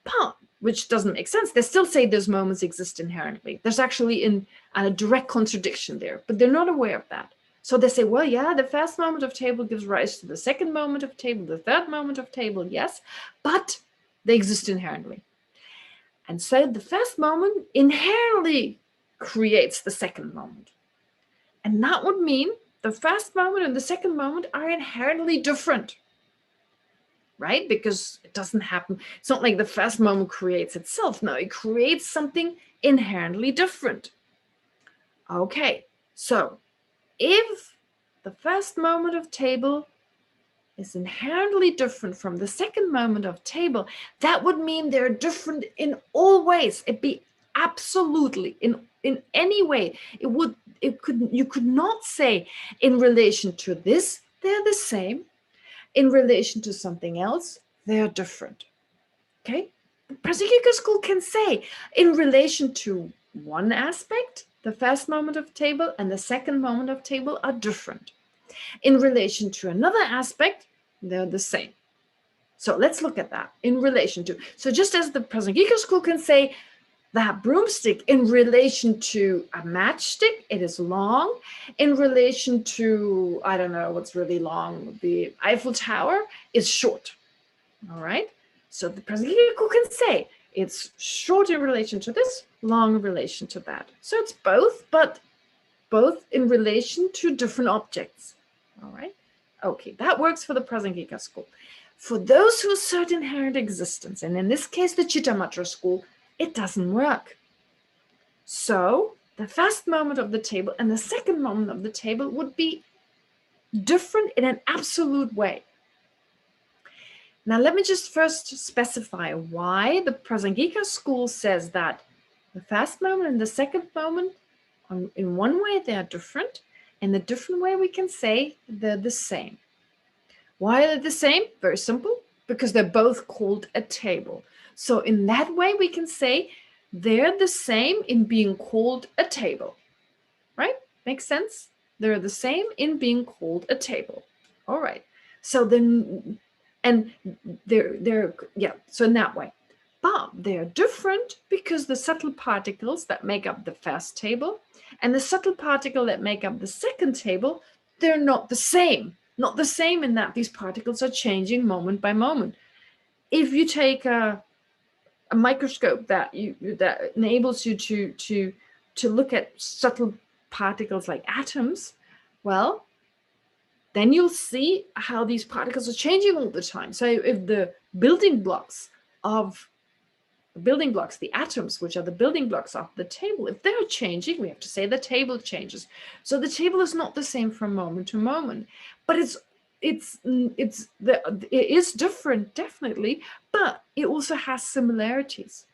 But which doesn't make sense. They still say those moments exist inherently. There's actually a direct contradiction there, but they're not aware of that. So they say, well, yeah, the first moment of table gives rise to the second moment of table, the third moment of table, yes, but they exist inherently. And so the first moment inherently creates the second moment. And that would mean the first moment and the second moment are inherently different. Right? Because it doesn't happen. It's not like the first moment creates itself. No, it creates something inherently different. Okay, so if the first moment of table is inherently different from the second moment of table, that would mean they're different in all ways. It'd be absolutely in any way. You could not say in relation to this, they're the same. In relation to something else, they're different. Okay? The Prasangika school can say in relation to one aspect, the first moment of table and the second moment of table are different. In relation to another aspect, they're the same. So let's look at that in relation to. So just as the Prasangika school can say that broomstick in relation to a matchstick, it is long. In relation to, I don't know what's really long, the Eiffel Tower is short. All right. So the Prasangika school can say it's short in relation to this, long in relation to that. So it's both, but both in relation to different objects. All right. Okay, that works for the Prasangika school. For those who assert inherent existence, and in this case, the Chittamatra school, it doesn't work. So the first moment of the table and the second moment of the table would be different in an absolute way. Now, let me just first specify why the Prasangika school says that the first moment and the second moment, in one way, they are different. In a different way, we can say they're the same. Why are they the same? Very simple, because they're both called a table. So in that way, we can say they're the same in being called a table, right? Makes sense? They're the same in being called a table. All right. So then, and so in that way. But they're different because the subtle particles that make up the first table and the subtle particle that make up the second table, they're not the same. Not the same in that these particles are changing moment by moment. If you take a microscope that enables you to look at subtle particles like atoms, well, then you'll see how these particles are changing all the time. So if the building blocks, the atoms, which are the building blocks of the table, if they're changing, we have to say the table changes. So the table is not the same from moment to moment, but it is different, definitely, but it also has similarities.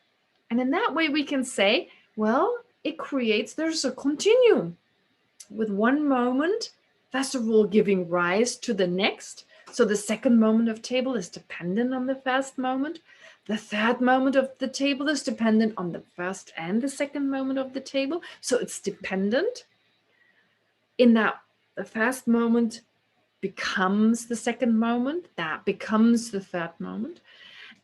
And in that way, we can say, well, there's a continuum with one moment, first of all, giving rise to the next. So the second moment of table is dependent on the first moment. The third moment of the table is dependent on the first and the second moment of the table. So it's dependent in that the first moment becomes the second moment, that becomes the third moment.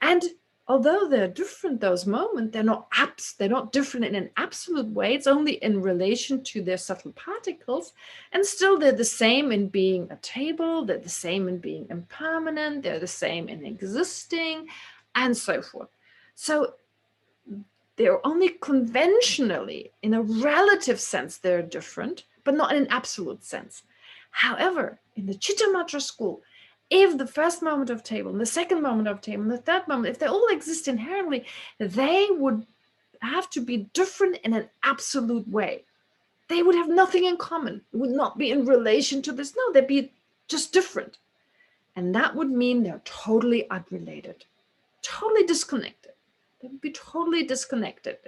And although they're different, those moments, they're not different in an absolute way. It's only in relation to their subtle particles. And still they're the same in being a table, they're the same in being impermanent, they're the same in existing, and so forth. So they're only conventionally, in a relative sense, they're different, but not in an absolute sense. However, in the Chittamatra school, if the first moment of table, and the second moment of table, and the third moment, if they all exist inherently, they would have to be different in an absolute way. They would have nothing in common. It would not be in relation to this. No, they'd be just different. And that would mean they're totally unrelated, totally disconnected. They would be totally disconnected.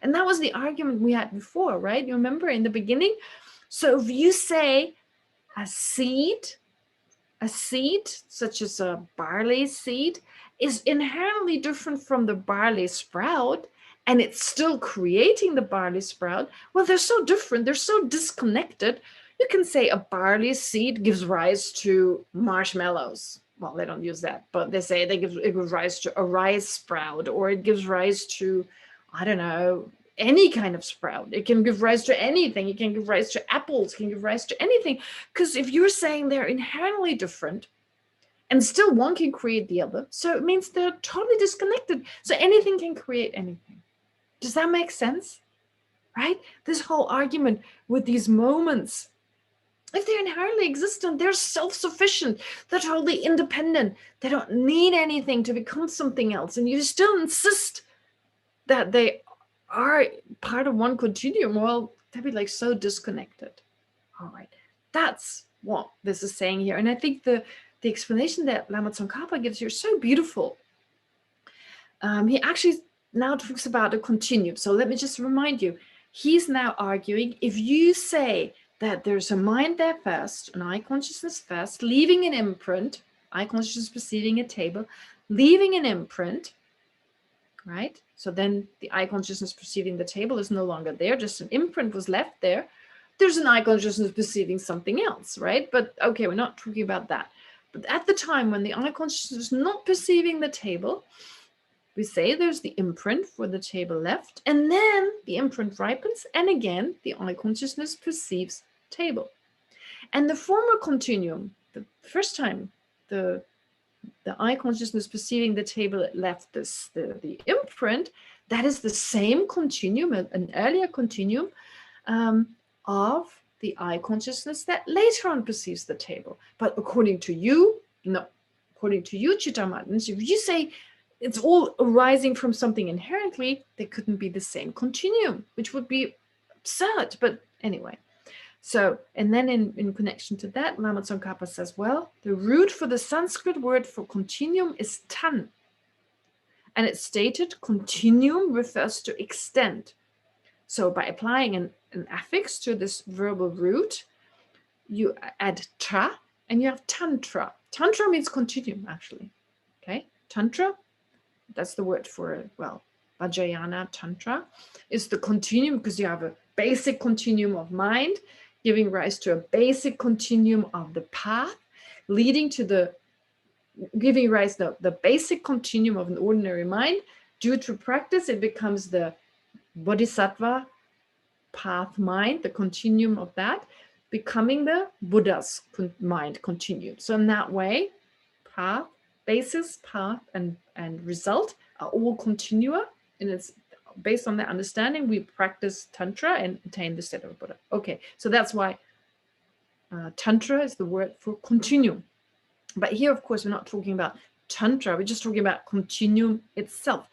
And that was the argument we had before, right? You remember in the beginning? So if you say a seed such as a barley seed is inherently different from the barley sprout, and it's still creating the barley sprout, well, they're so different, they're so disconnected. You can say a barley seed gives rise to marshmallows. Well, they don't use that, but they say it gives rise to a rice sprout, or it gives rise to, I don't know, any kind of sprout. It can give rise to anything. It can give rise to apples, it can give rise to anything. Because if you're saying they're inherently different and still one can create the other, so it means they're totally disconnected. So anything can create anything. Does that make sense? Right? This whole argument with these moments, if they're inherently existent, they're self-sufficient, they're totally independent, they don't need anything to become something else, and you still insist that they are part of one continuum, well, they'd be like so disconnected. All right, that's what this is saying here. And I think the explanation that Lama Tsongkhapa gives here is so beautiful. He actually now talks about a continuum. So let me just remind you, he's now arguing, if you say that there's a mind there first, an eye consciousness first, leaving an imprint, eye consciousness perceiving a table, leaving an imprint, right? So then the eye consciousness perceiving the table is no longer there, just an imprint was left there. there's an eye consciousness perceiving something else, right? But okay, we're not talking about that. But at the time when the eye consciousness is not perceiving the table, we say there's the imprint for the table left, and then the imprint ripens, and again, the eye consciousness perceives table. And the former continuum, the first time the eye consciousness perceiving the table left the imprint, that is the same continuum, an earlier continuum of the eye consciousness that later on perceives the table. But according to you, no. According to you, Chitta Matins, if you say it's all arising from something inherently, they couldn't be the same continuum, which would be absurd. But anyway. So, and then in connection to that, Lama Tsongkhapa says, well, the root for the Sanskrit word for continuum is tan. And it's stated continuum refers to extent. So by applying an affix to this verbal root, you add tra, and you have tantra. Tantra means continuum, actually. Okay, tantra, that's the word for, well, Vajrayana Tantra is the continuum, because you have a basic continuum of mind, giving rise to a basic continuum of the path, leading to giving rise to the basic continuum of an ordinary mind. Due to practice, it becomes the Bodhisattva path mind, the continuum of that, becoming the Buddha's mind continuum. So in that way, path, basis, path, and result are all continua, and it's based on that understanding, we practice Tantra and attain the state of Buddha. Okay, so that's why Tantra is the word for continuum. But here, of course, we're not talking about Tantra, we're just talking about continuum itself.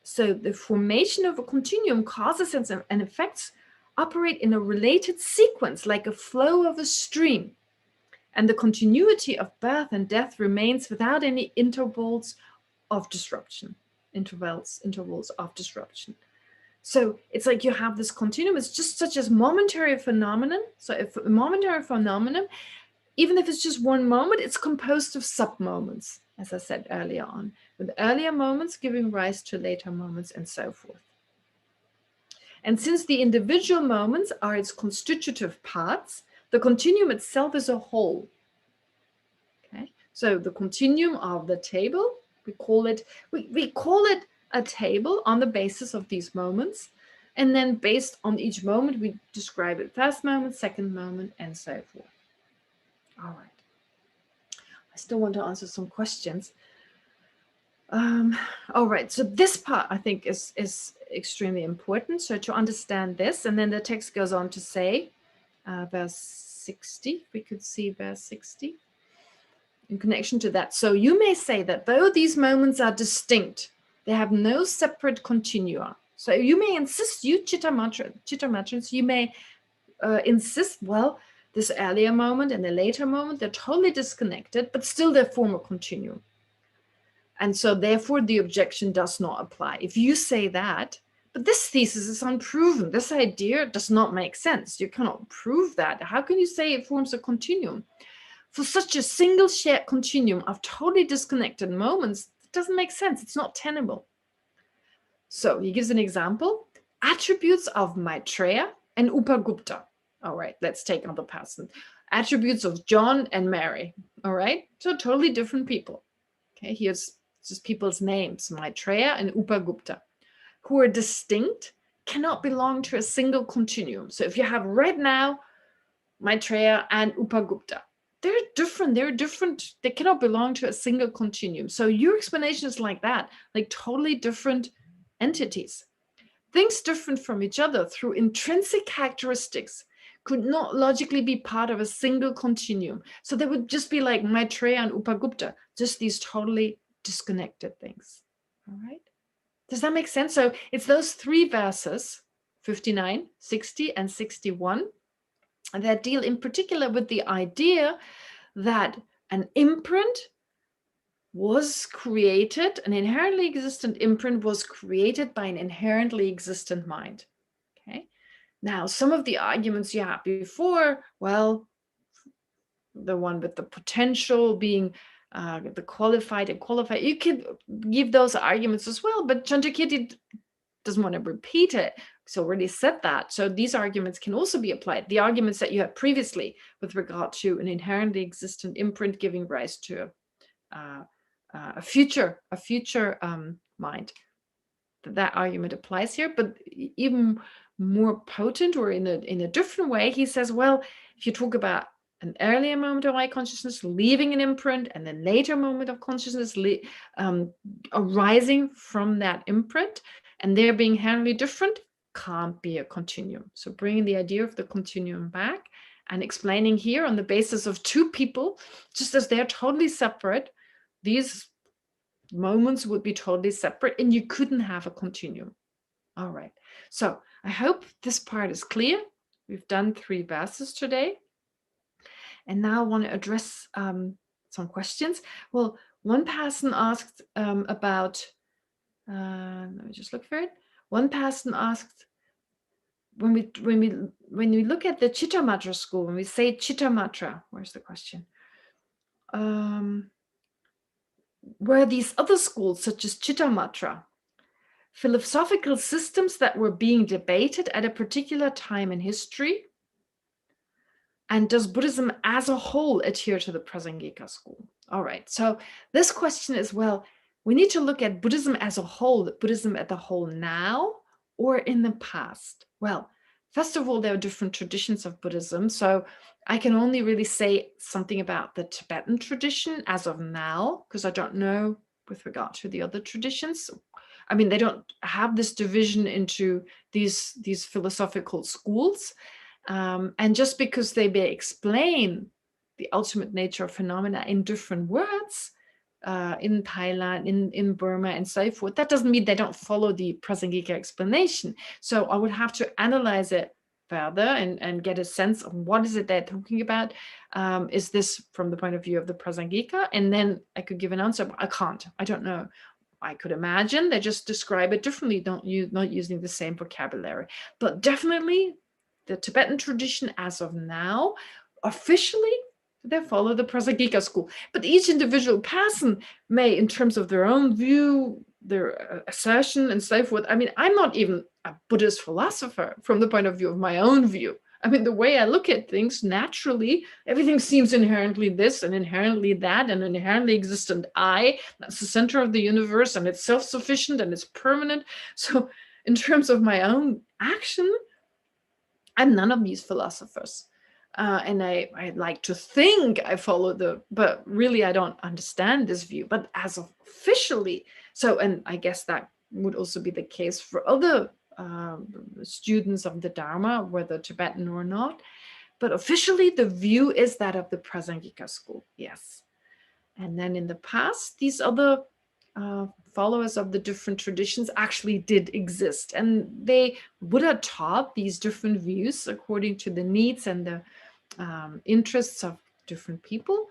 So the formation of a continuum, causes and effects operate in a related sequence, like a flow of a stream. And the continuity of birth and death remains without any intervals of disruption. Intervals of disruption. So it's like you have this continuum. It's just such as momentary phenomenon. So if a momentary phenomenon, even if it's just one moment, it's composed of sub-moments, as I said earlier on, with earlier moments giving rise to later moments and so forth. And since the individual moments are its constitutive parts, the continuum itself is a whole. Okay, so the continuum of the table, we call it a table on the basis of these moments, and then based on each moment we describe it first moment, second moment, and so forth. All right, I still want to answer some questions. All right, so this part I think is extremely important, so to understand this, and then the text goes on to say, verse 60, we could see verse 60 in connection to that. So you may say that though these moments are distinct, they have no separate continua. So you may insist, you Chitta Matrins, you may insist, well, this earlier moment and the later moment, they're totally disconnected, but still they form a continuum. And so therefore the objection does not apply. If you say that, but this thesis is unproven, this idea does not make sense. You cannot prove that. How can you say it forms a continuum? For such a single shared continuum of totally disconnected moments, it doesn't make sense. It's not tenable. So he gives an example. Attributes of Maitreya and Upagupta. All right, let's take another person. Attributes of John and Mary. All right, so totally different people. Okay, here's just people's names, Maitreya and Upagupta, who are distinct, cannot belong to a single continuum. So if you have right now Maitreya and Upagupta, they're different, they cannot belong to a single continuum. So your explanation is like that, like totally different entities. Things different from each other through intrinsic characteristics could not logically be part of a single continuum. So they would just be like Maitreya and Upagupta, just these totally disconnected things. All right. Does that make sense? So it's those three verses, 59, 60, and 61, that deal in particular with the idea that an imprint was created, an inherently existent imprint was created by an inherently existent mind. Okay. Now, some of the arguments you had before, well, the one with the potential being the qualified and qualified, you could give those arguments as well, but Chandrakirti doesn't want to repeat it. He's already said that. So these arguments can also be applied. The arguments that you had previously with regard to an inherently existent imprint giving rise to a future mind. That argument applies here, but even more potent, or in a different way, he says, well, if you talk about an earlier moment of eye consciousness leaving an imprint and a later moment of consciousness arising from that imprint, and they're being inherently different, can't be a continuum. So bringing the idea of the continuum back and explaining here on the basis of two people, just as they're totally separate, these moments would be totally separate and you couldn't have a continuum. All right. So I hope this part is clear. We've done 3 verses today. And now I want to address some questions. Well, one person asked about, let me just look for it. One person asked, when we look at the Chittamatra school, when we say Chittamatra, where's the question? Were these other schools, such as Chittamatra, philosophical systems that were being debated at a particular time in history? And does Buddhism as a whole adhere to the Prasangika school? All right, so this question is, well, we need to look at Buddhism as a whole, Buddhism at the whole now or in the past. Well, first of all, there are different traditions of Buddhism. So I can only really say something about the Tibetan tradition as of now, because I don't know with regard to the other traditions. I mean, they don't have this division into these philosophical schools. And just because they may explain the ultimate nature of phenomena in different words, in Thailand, in Burma, and so forth, that doesn't mean they don't follow the Prasangika explanation. So I would have to analyze it further and get a sense of what is it they're talking about. Is this from the point of view of the Prasangika? And then I could give an answer, but I can't. I don't know. I could imagine they just describe it differently, not using the same vocabulary. But definitely the Tibetan tradition as of now, officially, they follow the Prasangika school. But each individual person may, in terms of their own view, their assertion and so forth. I mean, I'm not even a Buddhist philosopher from the point of view of my own view. I mean, the way I look at things, naturally, everything seems inherently this and inherently that and an inherently existent I. That's the center of the universe, and it's self-sufficient and it's permanent. So in terms of my own action, I'm none of these philosophers. And I like to think I follow but really I don't understand this view. But as of officially, so, and I guess that would also be the case for other students of the Dharma, whether Tibetan or not. But officially, the view is that of the Prasangika school, yes. And then in the past, these other followers of the different traditions actually did exist. And Buddha taught these different views according to the needs and the interests of different people.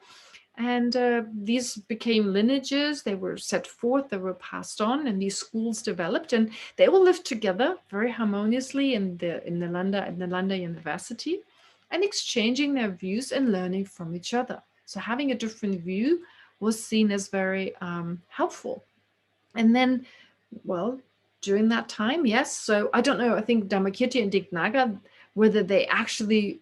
And these became lineages. They were set forth, they were passed on, and these schools developed, and they all lived together very harmoniously in the Nalanda University, and exchanging their views and learning from each other. So having a different view was seen as very helpful. And then, well, during that time, yes. So I don't know. I think Dhammakirti and Dignaga, whether they actually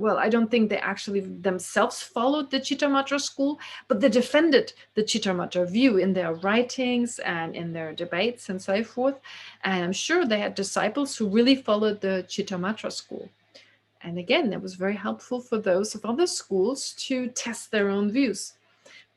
I don't think they actually themselves followed the Chittamatra school, but they defended the Chittamatra view in their writings and in their debates and so forth. And I'm sure they had disciples who really followed the Chittamatra school. And again, it was very helpful for those of other schools to test their own views.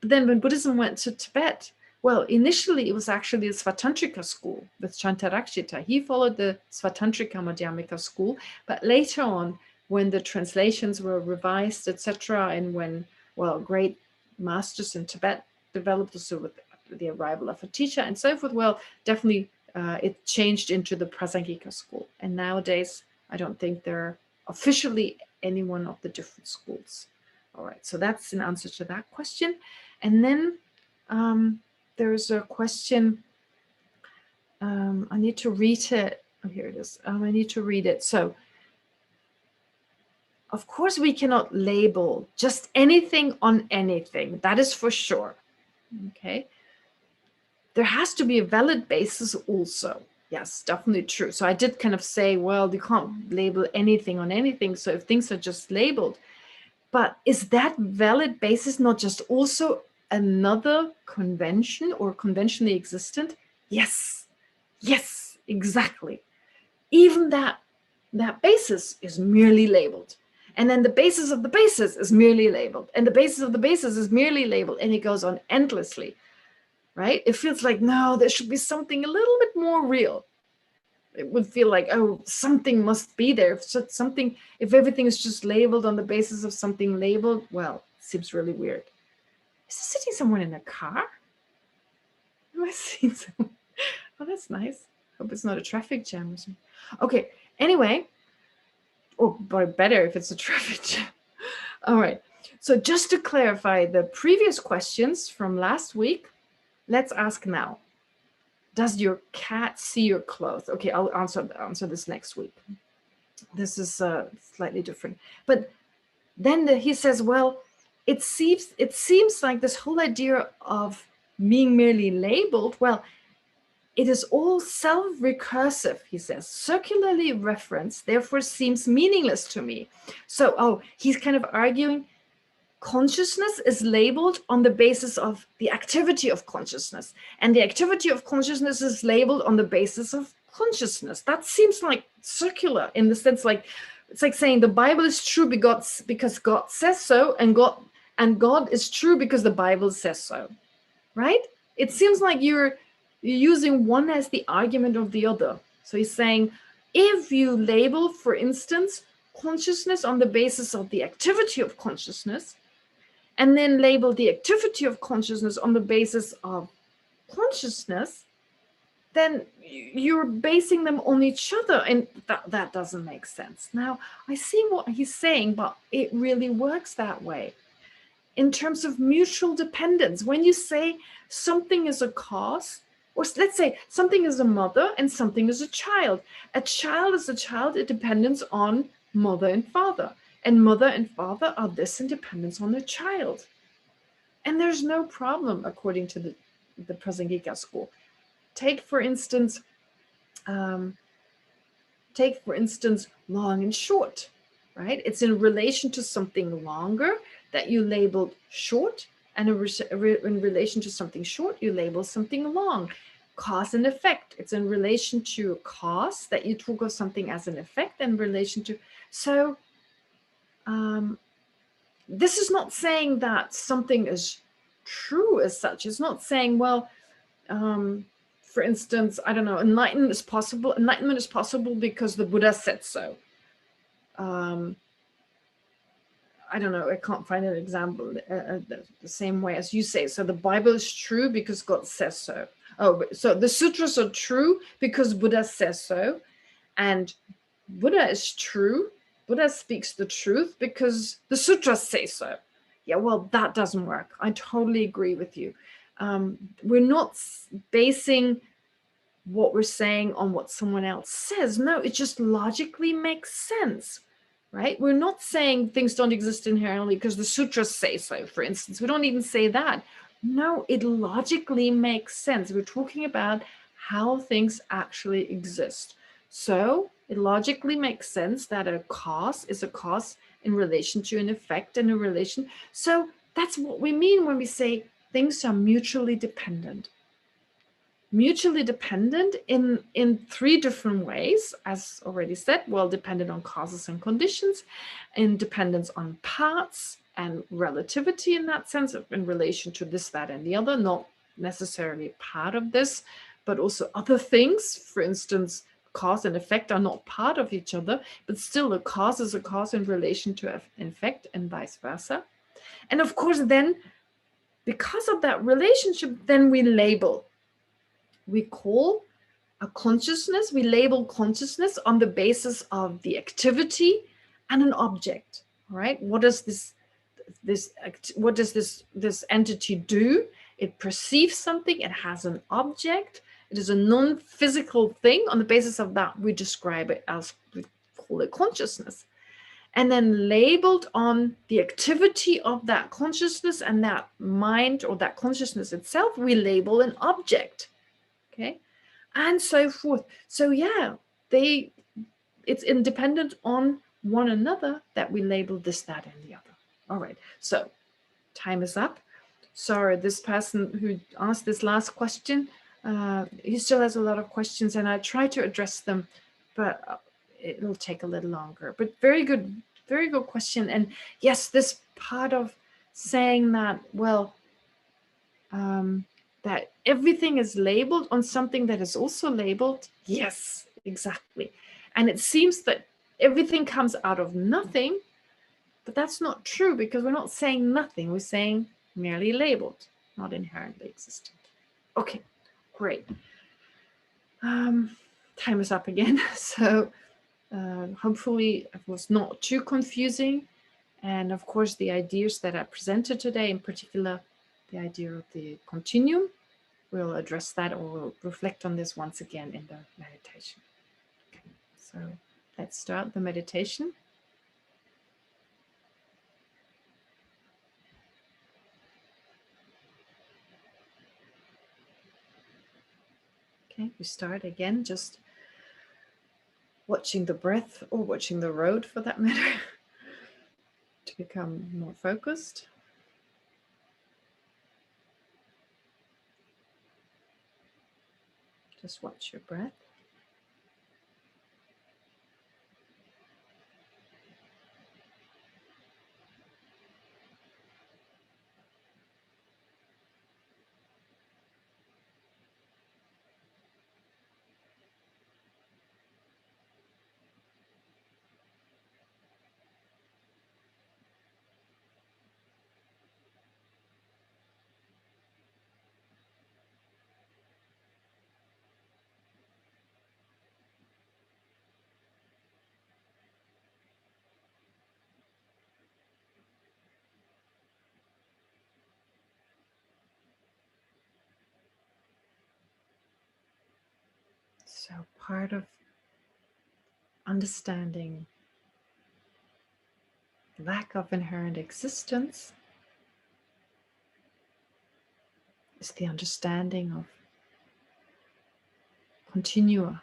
But then when Buddhism went to Tibet, well, initially it was actually the Svatantrika school with Chantarakshita. He followed the Svatantrika Madhyamika school, but later on, when the translations were revised, etc., and when, well, great masters in Tibet developed also with the arrival of a teacher and so forth, well, definitely it changed into the Prasangika school. And nowadays, I don't think there are officially any one of the different schools. All right, so that's an answer to that question. And then there's a question, I need to read it. Oh, here it is. I need to read it. So, of course, we cannot label just anything on anything. That is for sure. Okay. There has to be a valid basis also. Yes, definitely true. So I did kind of say, well, you can't label anything on anything. So if things are just labeled, but is that valid basis not just also another convention or conventionally existent? Yes, yes, exactly. Even that basis is merely labeled. And then the basis of the basis is merely labeled. And the basis of the basis is merely labeled. And it goes on endlessly, right? It feels like, no, there should be something a little bit more real. It would feel like, oh, something must be there. If everything is just labeled on the basis of something labeled, well, it seems really weird. Is sitting someone in a car? Am I seeing someone? Oh, that's nice. Hope it's not a traffic jam or something. Okay, anyway, or better if it's a traffic jam. All right, so just to clarify the previous questions from last week, let's ask now. Does your cat see your clothes? Okay, I'll answer this next week. This is slightly different. But then he says, well, it seems like this whole idea of being merely labeled, well, it is all self-recursive, he says, circularly referenced, therefore seems meaningless to me. So, he's kind of arguing consciousness is labeled on the basis of the activity of consciousness, and the activity of consciousness is labeled on the basis of consciousness. That seems like circular in the sense, like it's like saying the Bible is true because God says so, and God is true because the Bible says so, right? It seems like you're using one as the argument of the other. So he's saying, if you label, for instance, consciousness on the basis of the activity of consciousness, and then label the activity of consciousness on the basis of consciousness, then you're basing them on each other, and that doesn't make sense. Now, I see what he's saying, but it really works that way. In terms of mutual dependence, when you say something is a cause, or let's say something is a mother and something is a child is a child, it depends on mother and father. And mother and father are this in dependence on the child. And there's no problem, according to the Prasangika school. Take, for instance, long and short, right? It's in relation to something longer that you labeled short, and in relation to something short, you label something long. Cause and effect. It's in relation to a cause that you talk of something as an effect, and relation to. So this is not saying that something is true as such. It's not saying, well, for instance, I don't know, enlightenment is possible because the Buddha said so. I don't know, I can't find an example the same way as you say. So the Bible is true because God says so. Oh, so the sutras are true because Buddha says so. And Buddha is true. Buddha speaks the truth because the sutras say so. Yeah, well, that doesn't work. I totally agree with you. We're not basing what we're saying on what someone else says. No, it just logically makes sense, right? We're not saying things don't exist inherently because the sutras say so, for instance. We don't even say that. No, it logically makes sense. We're talking about how things actually exist. So it logically makes sense that a cause is a cause in relation to an effect and a relation. So that's what we mean when we say things are mutually dependent. Mutually dependent in three different ways, as already said, well, dependent on causes and conditions, and dependence on parts and relativity in that sense, in relation to this, that, and the other, not necessarily part of this, but also other things. For instance, cause and effect are not part of each other, but still a cause is a cause in relation to an effect, and vice versa. And of course, then, because of that relationship, then we label. We call a consciousness, we label consciousness on the basis of the activity and an object. All right, what does this entity do? It perceives something, it has an object, it is a non-physical thing. On the basis of that, we describe it as, we call it consciousness. And then labeled on the activity of that consciousness and that mind, or that consciousness itself, we label an object. Okay, and so forth. So yeah, it's independent on one another that we label this, that, and the other. All right, so time is up. Sorry, this person who asked this last question, he still has a lot of questions, and I try to address them, but it'll take a little longer. But very good question. And yes, this part of saying that, well, that everything is labeled on something that is also labeled. Yes, exactly. And it seems that everything comes out of nothing, but that's not true, because we're not saying nothing. We're saying merely labeled, not inherently existent. Okay, great. Time is up again. So hopefully it was not too confusing. And of course, the ideas that I presented today, in particular, the idea of the continuum, we'll address that, or we'll reflect on this once again in the meditation. Okay, so let's start the meditation. Okay, we start again, just watching the breath, or watching the road for that matter, to become more focused. Just watch your breath. So part of understanding lack of inherent existence is the understanding of continua.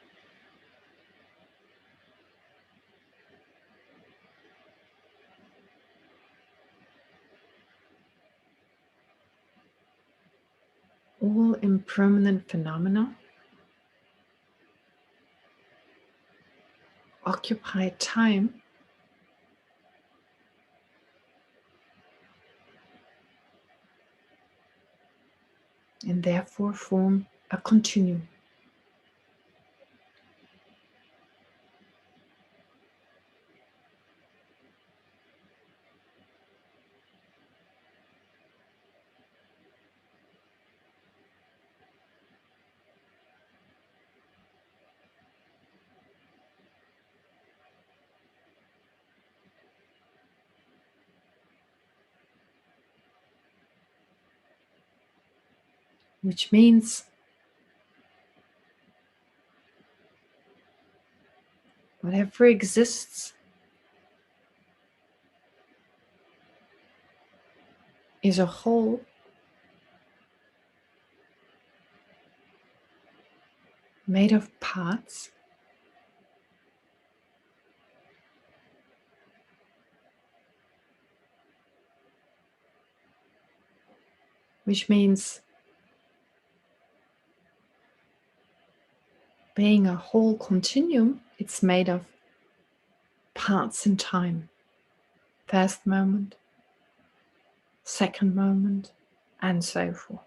All impermanent phenomena occupy time and therefore form a continuum. Which means whatever exists is a whole made of parts which means being a whole continuum, it's made of parts in time. First moment, second moment, and so forth.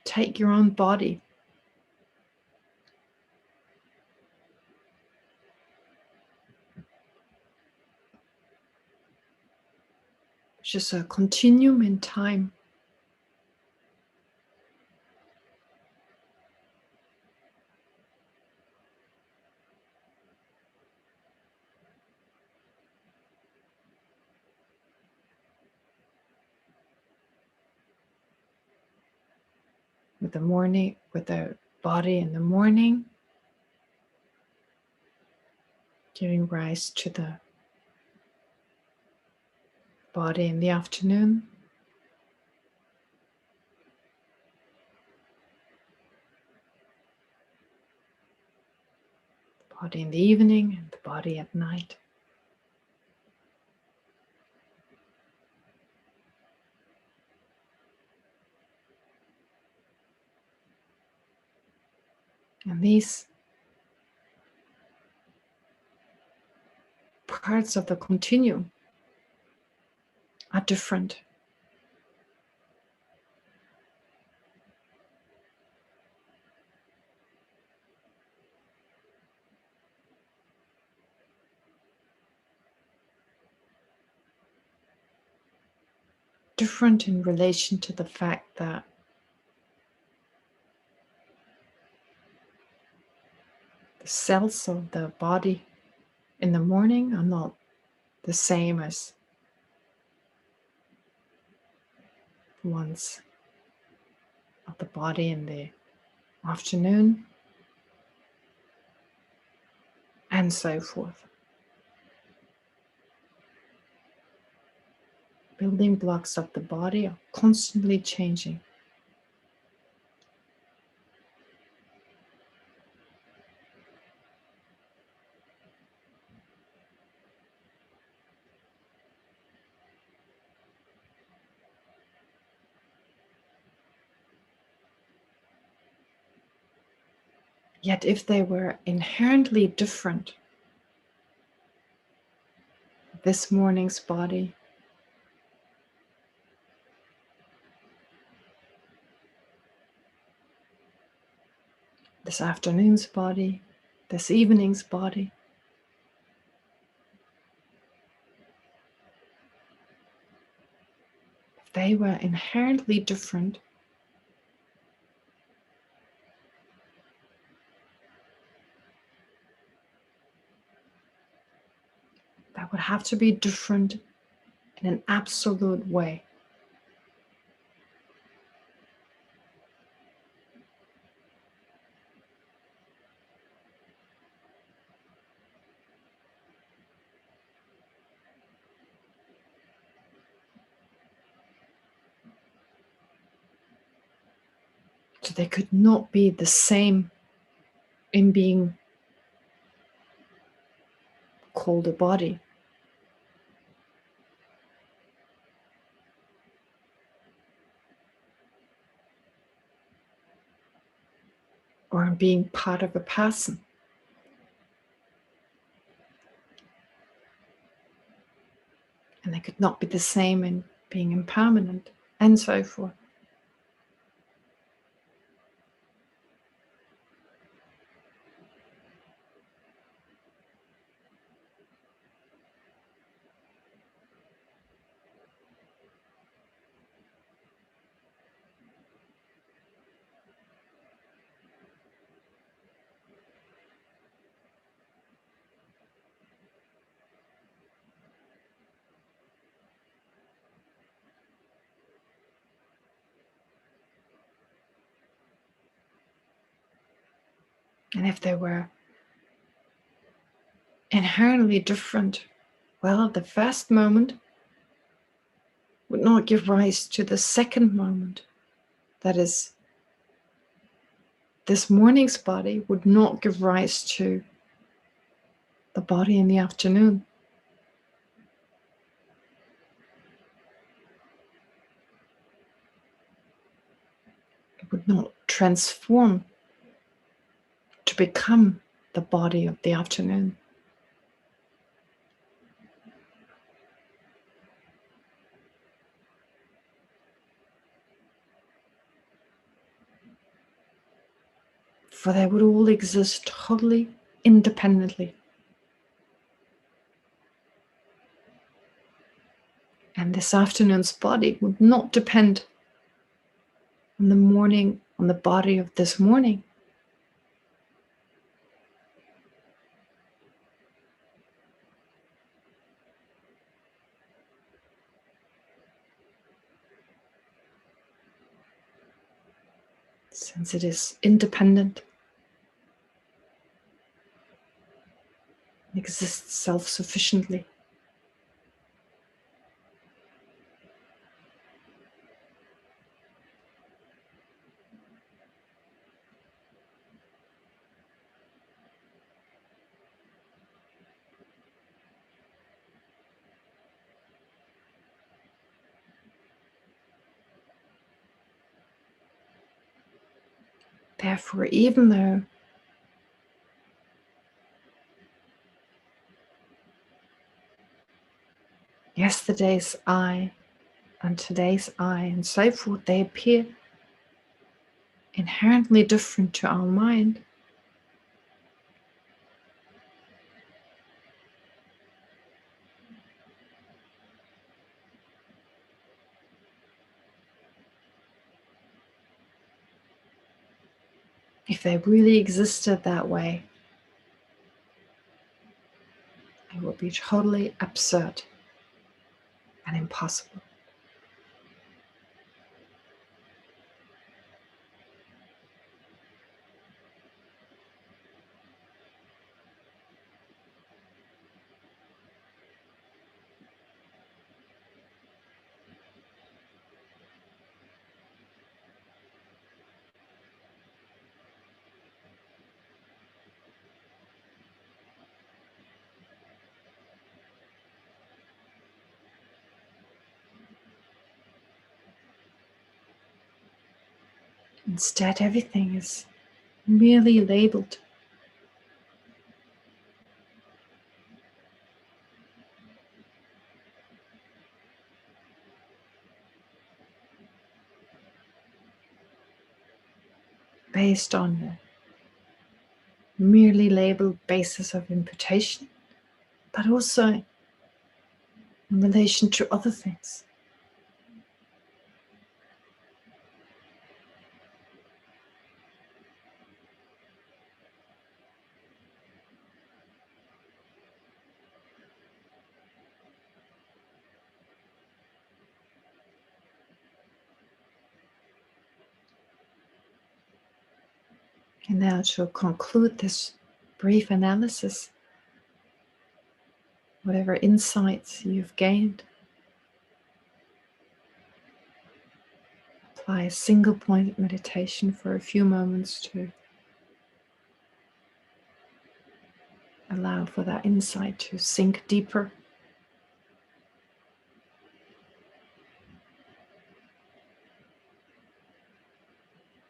Take your own body. Which is a continuum in time. With the body in the morning, giving rise to the body in the afternoon, the body in the evening, and the body at night. And these parts of the continuum are different. Different in relation to the fact that the cells of the body in the morning are not the same as the ones of the body in the afternoon, and so forth. Building blocks of the body are constantly changing. Yet if they were inherently different, this morning's body this afternoon's body, this evening's body, if they were inherently different, that would have to be different in an absolute way. So they could not be the same in being called a body. Or in being part of a person. And they could not be the same in being impermanent, and so forth. And if they were inherently different, well, the first moment would not give rise to the second moment. That is, this morning's body would not give rise to the body in the afternoon. It would not transform to become the body of the afternoon. For they would all exist totally independently. And this afternoon's body would not depend on the morning, on the body of this morning. Since it is independent. exists self-sufficiently. Therefore, even though yesterday's I and today's I and so forth, they appear inherently different to our mind, if they really existed that way, it would be totally absurd and impossible. Instead, everything is merely labeled. Based on the merely labeled basis of imputation, but also in relation to other things. And now to conclude this brief analysis, whatever insights you've gained, apply a single point meditation for a few moments to allow for that insight to sink deeper.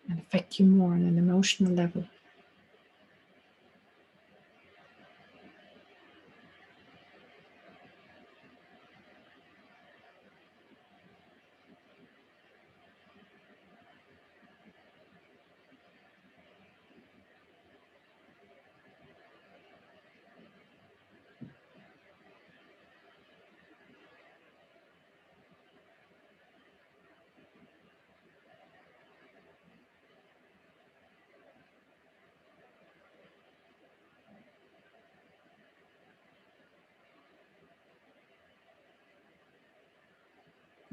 And affect you more on an emotional level.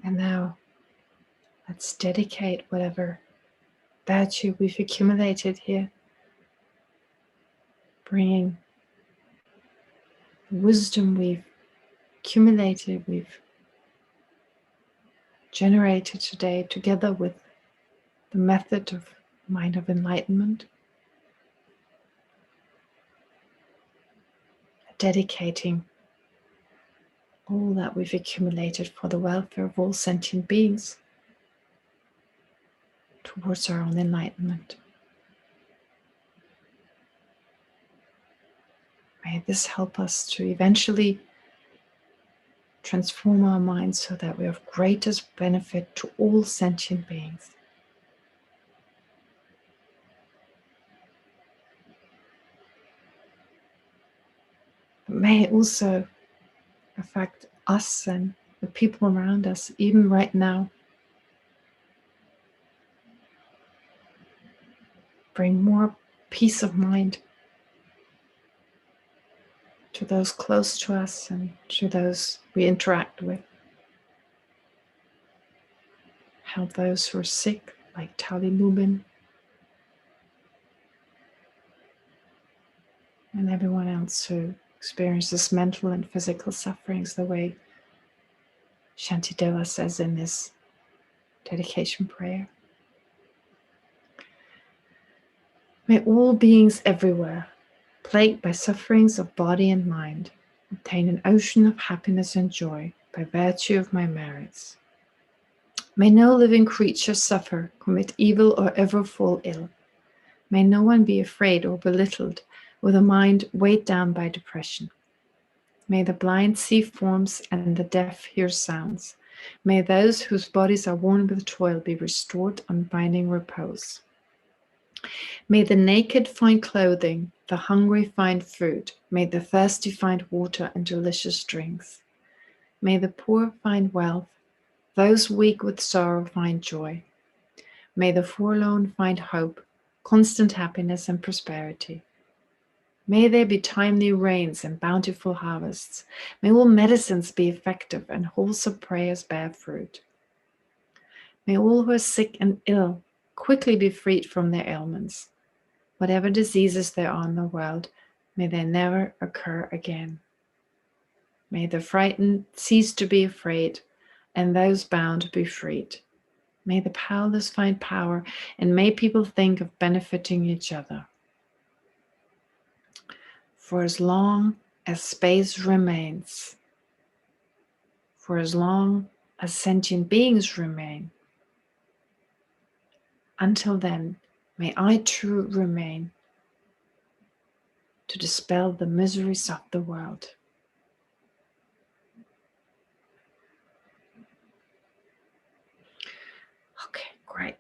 And now let's dedicate whatever virtue we've accumulated here, bringing the wisdom we've accumulated, we've generated today, together with the method of mind of enlightenment, dedicating all that we've accumulated for the welfare of all sentient beings towards our own enlightenment. May this help us to eventually transform our minds so that we have greatest benefit to all sentient beings. But may it also affect us and the people around us, even right now. Bring more peace of mind to those close to us and to those we interact with. Help those who are sick, like Tali Lubin, and everyone else who experiences mental and physical sufferings the way Shantideva says in this dedication prayer. May all beings everywhere, plagued by sufferings of body and mind, obtain an ocean of happiness and joy by virtue of my merits. May no living creature suffer, commit evil, or ever fall ill. May no one be afraid or belittled, with a mind weighed down by depression. May the blind see forms and the deaf hear sounds. May those whose bodies are worn with toil be restored, unbinding repose. May the naked find clothing, the hungry find food. May the thirsty find water and delicious drinks. May the poor find wealth, those weak with sorrow find joy. May the forlorn find hope, constant happiness and prosperity. May there be timely rains and bountiful harvests. May all medicines be effective and wholesome prayers bear fruit. May all who are sick and ill quickly be freed from their ailments. Whatever diseases there are in the world, may they never occur again. May the frightened cease to be afraid, and those bound be freed. May the powerless find power, and may people think of benefiting each other. For as long as space remains, for as long as sentient beings remain, until then, may I too remain to dispel the miseries of the world. Okay, great.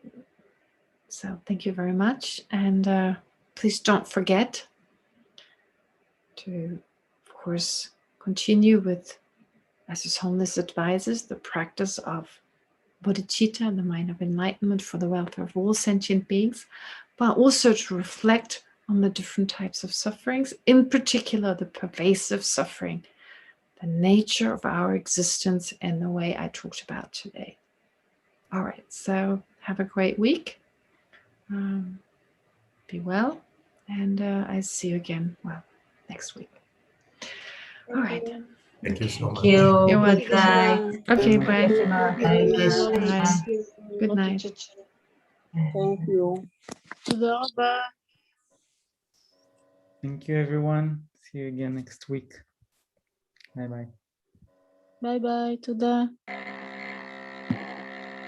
So thank you very much. And please don't forget to, of course, continue with, as His Holiness advises, the practice of bodhicitta, the mind of enlightenment for the welfare of all sentient beings, but also to reflect on the different types of sufferings, in particular the pervasive suffering, the nature of our existence in the way I talked about today. All right, so have a great week. Be well, and I see you again, well, next week. All right. Thank you so much. you. You're welcome. Goodbye. Okay, bye. Bye, Geshe. Bye. Good night. Thank you. תודה רבה. Thank you, everyone. See you again next week. Bye bye. ביי ביי, תודה.